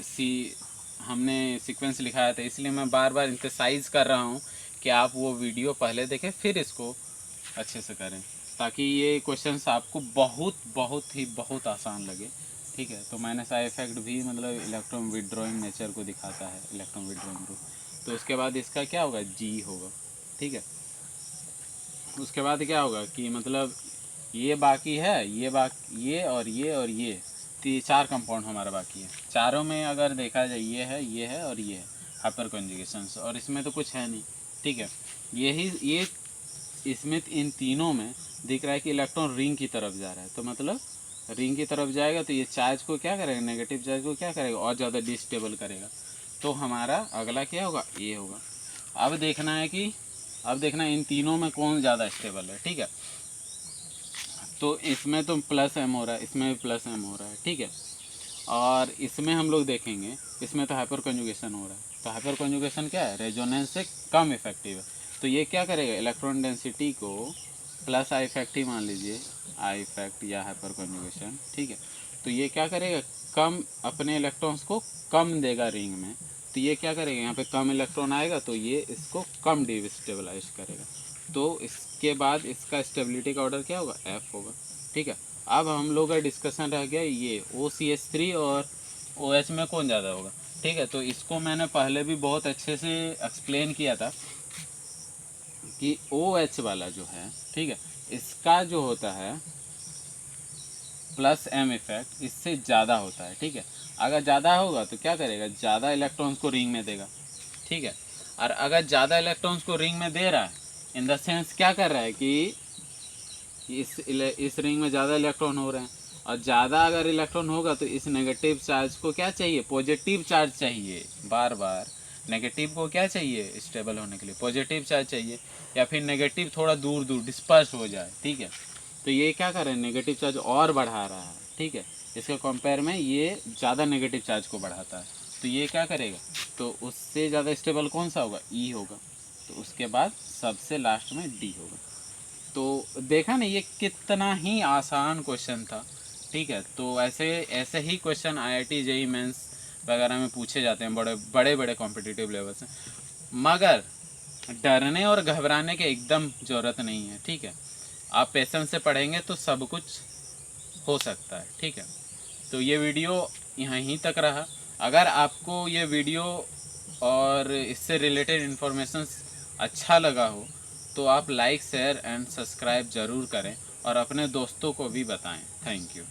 सीक्वेंस लिखाया था, इसलिए मैं बार बार एम्फसाइज कर रहा हूँ कि आप वो वीडियो पहले देखें फिर इसको अच्छे से करें, ताकि ये क्वेश्चंस आपको बहुत आसान लगे, ठीक है। तो माइनस आई इफेक्ट भी मतलब इलेक्ट्रॉन विड्रॉइंग नेचर को दिखाता है, इलेक्ट्रॉन विड्रॉइंग ग्रुप। तो उसके बाद इसका क्या होगा, G होगा, ठीक है। उसके बाद क्या होगा कि मतलब ये बाकी है, ये और ये चार कंपाउंड हमारा बाकी है। चारों में अगर देखा जाए ये है और ये है हाइपर कॉन्जुगेशंस, और इसमें तो कुछ है नहीं, ठीक है। ये इसमें इन तीनों में दिख रहा है कि इलेक्ट्रॉन रिंग की तरफ जा रहा है, तो मतलब रिंग की तरफ जाएगा तो ये चार्ज को क्या करेगा, नेगेटिव चार्ज को क्या करेगा, और ज़्यादा डिस्टेबल करेगा। तो हमारा अगला क्या होगा, ये होगा। अब देखना है कि इन तीनों में कौन ज़्यादा स्टेबल है, ठीक है। तो इसमें तो प्लस एम हो रहा है, इसमें भी प्लस एम हो रहा है, ठीक है। और इसमें हम लोग देखेंगे, इसमें तो हाइपर कॉन्जुगेशन हो रहा है। तो हाइपर कॉन्जुगेशन क्या है, रेजोनेंस से कम इफेक्टिव है। तो ये क्या करेगा, इलेक्ट्रॉन डेंसिटी को प्लस आई इफेक्ट ही मान लीजिए, आई इफेक्ट या हाइपर कॉन्जुगेशन, ठीक है। तो ये क्या करेगा, कम अपने इलेक्ट्रॉन्स को कम देगा रिंग में। तो ये क्या करेगा, यहाँ पे कम इलेक्ट्रॉन आएगा तो ये इसको कम डिस्टेबलाइज करेगा। तो इसके बाद इसका स्टेबिलिटी का ऑर्डर क्या होगा, F होगा, ठीक है। अब हम लोग का डिस्कशन रह गया ये OCH3 और OH में कौन ज़्यादा होगा, ठीक है। तो इसको मैंने पहले भी बहुत अच्छे से एक्सप्लेन किया था कि OH वाला जो है, ठीक है, इसका जो होता है प्लस एम इफेक्ट इससे ज़्यादा होता है, ठीक है। अगर ज़्यादा होगा तो क्या करेगा, ज़्यादा इलेक्ट्रॉन्स को रिंग में देगा, ठीक है। और अगर ज़्यादा इलेक्ट्रॉन्स को रिंग में दे रहा है, इन द सेंस क्या कर रहा है कि इस रिंग में ज़्यादा इलेक्ट्रॉन हो रहे हैं, और ज़्यादा अगर इलेक्ट्रॉन होगा तो इस नेगेटिव चार्ज को क्या चाहिए, पॉजिटिव चार्ज चाहिए। बार बार नेगेटिव को क्या चाहिए, स्टेबल होने के लिए पॉजिटिव चार्ज चाहिए, या फिर नेगेटिव थोड़ा दूर दूर डिस्पर्स हो जाए, ठीक है। तो ये क्या कर रहे हैं, नेगेटिव चार्ज और बढ़ा रहा है, ठीक है। इसके कंपेयर में ये ज़्यादा नेगेटिव चार्ज को बढ़ाता है। तो ये क्या करेगा, तो उससे ज़्यादा स्टेबल कौन सा होगा, E होगा। तो उसके बाद सबसे लास्ट में D होगा। तो देखा ना, ये कितना ही आसान क्वेश्चन था, ठीक है। तो ऐसे ऐसे ही क्वेश्चन IIT JEE मेंस वगैरह में पूछे जाते हैं बड़े बड़े कॉम्पिटिटिव लेवल से, मगर डरने और घबराने के एकदम ज़रूरत नहीं है, ठीक है। आप पेशेंस से पढ़ेंगे तो सब कुछ हो सकता है, ठीक है। तो ये वीडियो यहीं तक रहा। अगर आपको ये वीडियो और इससे रिलेटेड इन्फॉर्मेशन अच्छा लगा हो तो आप लाइक शेयर एंड सब्सक्राइब ज़रूर करें और अपने दोस्तों को भी बताएं। Thank you.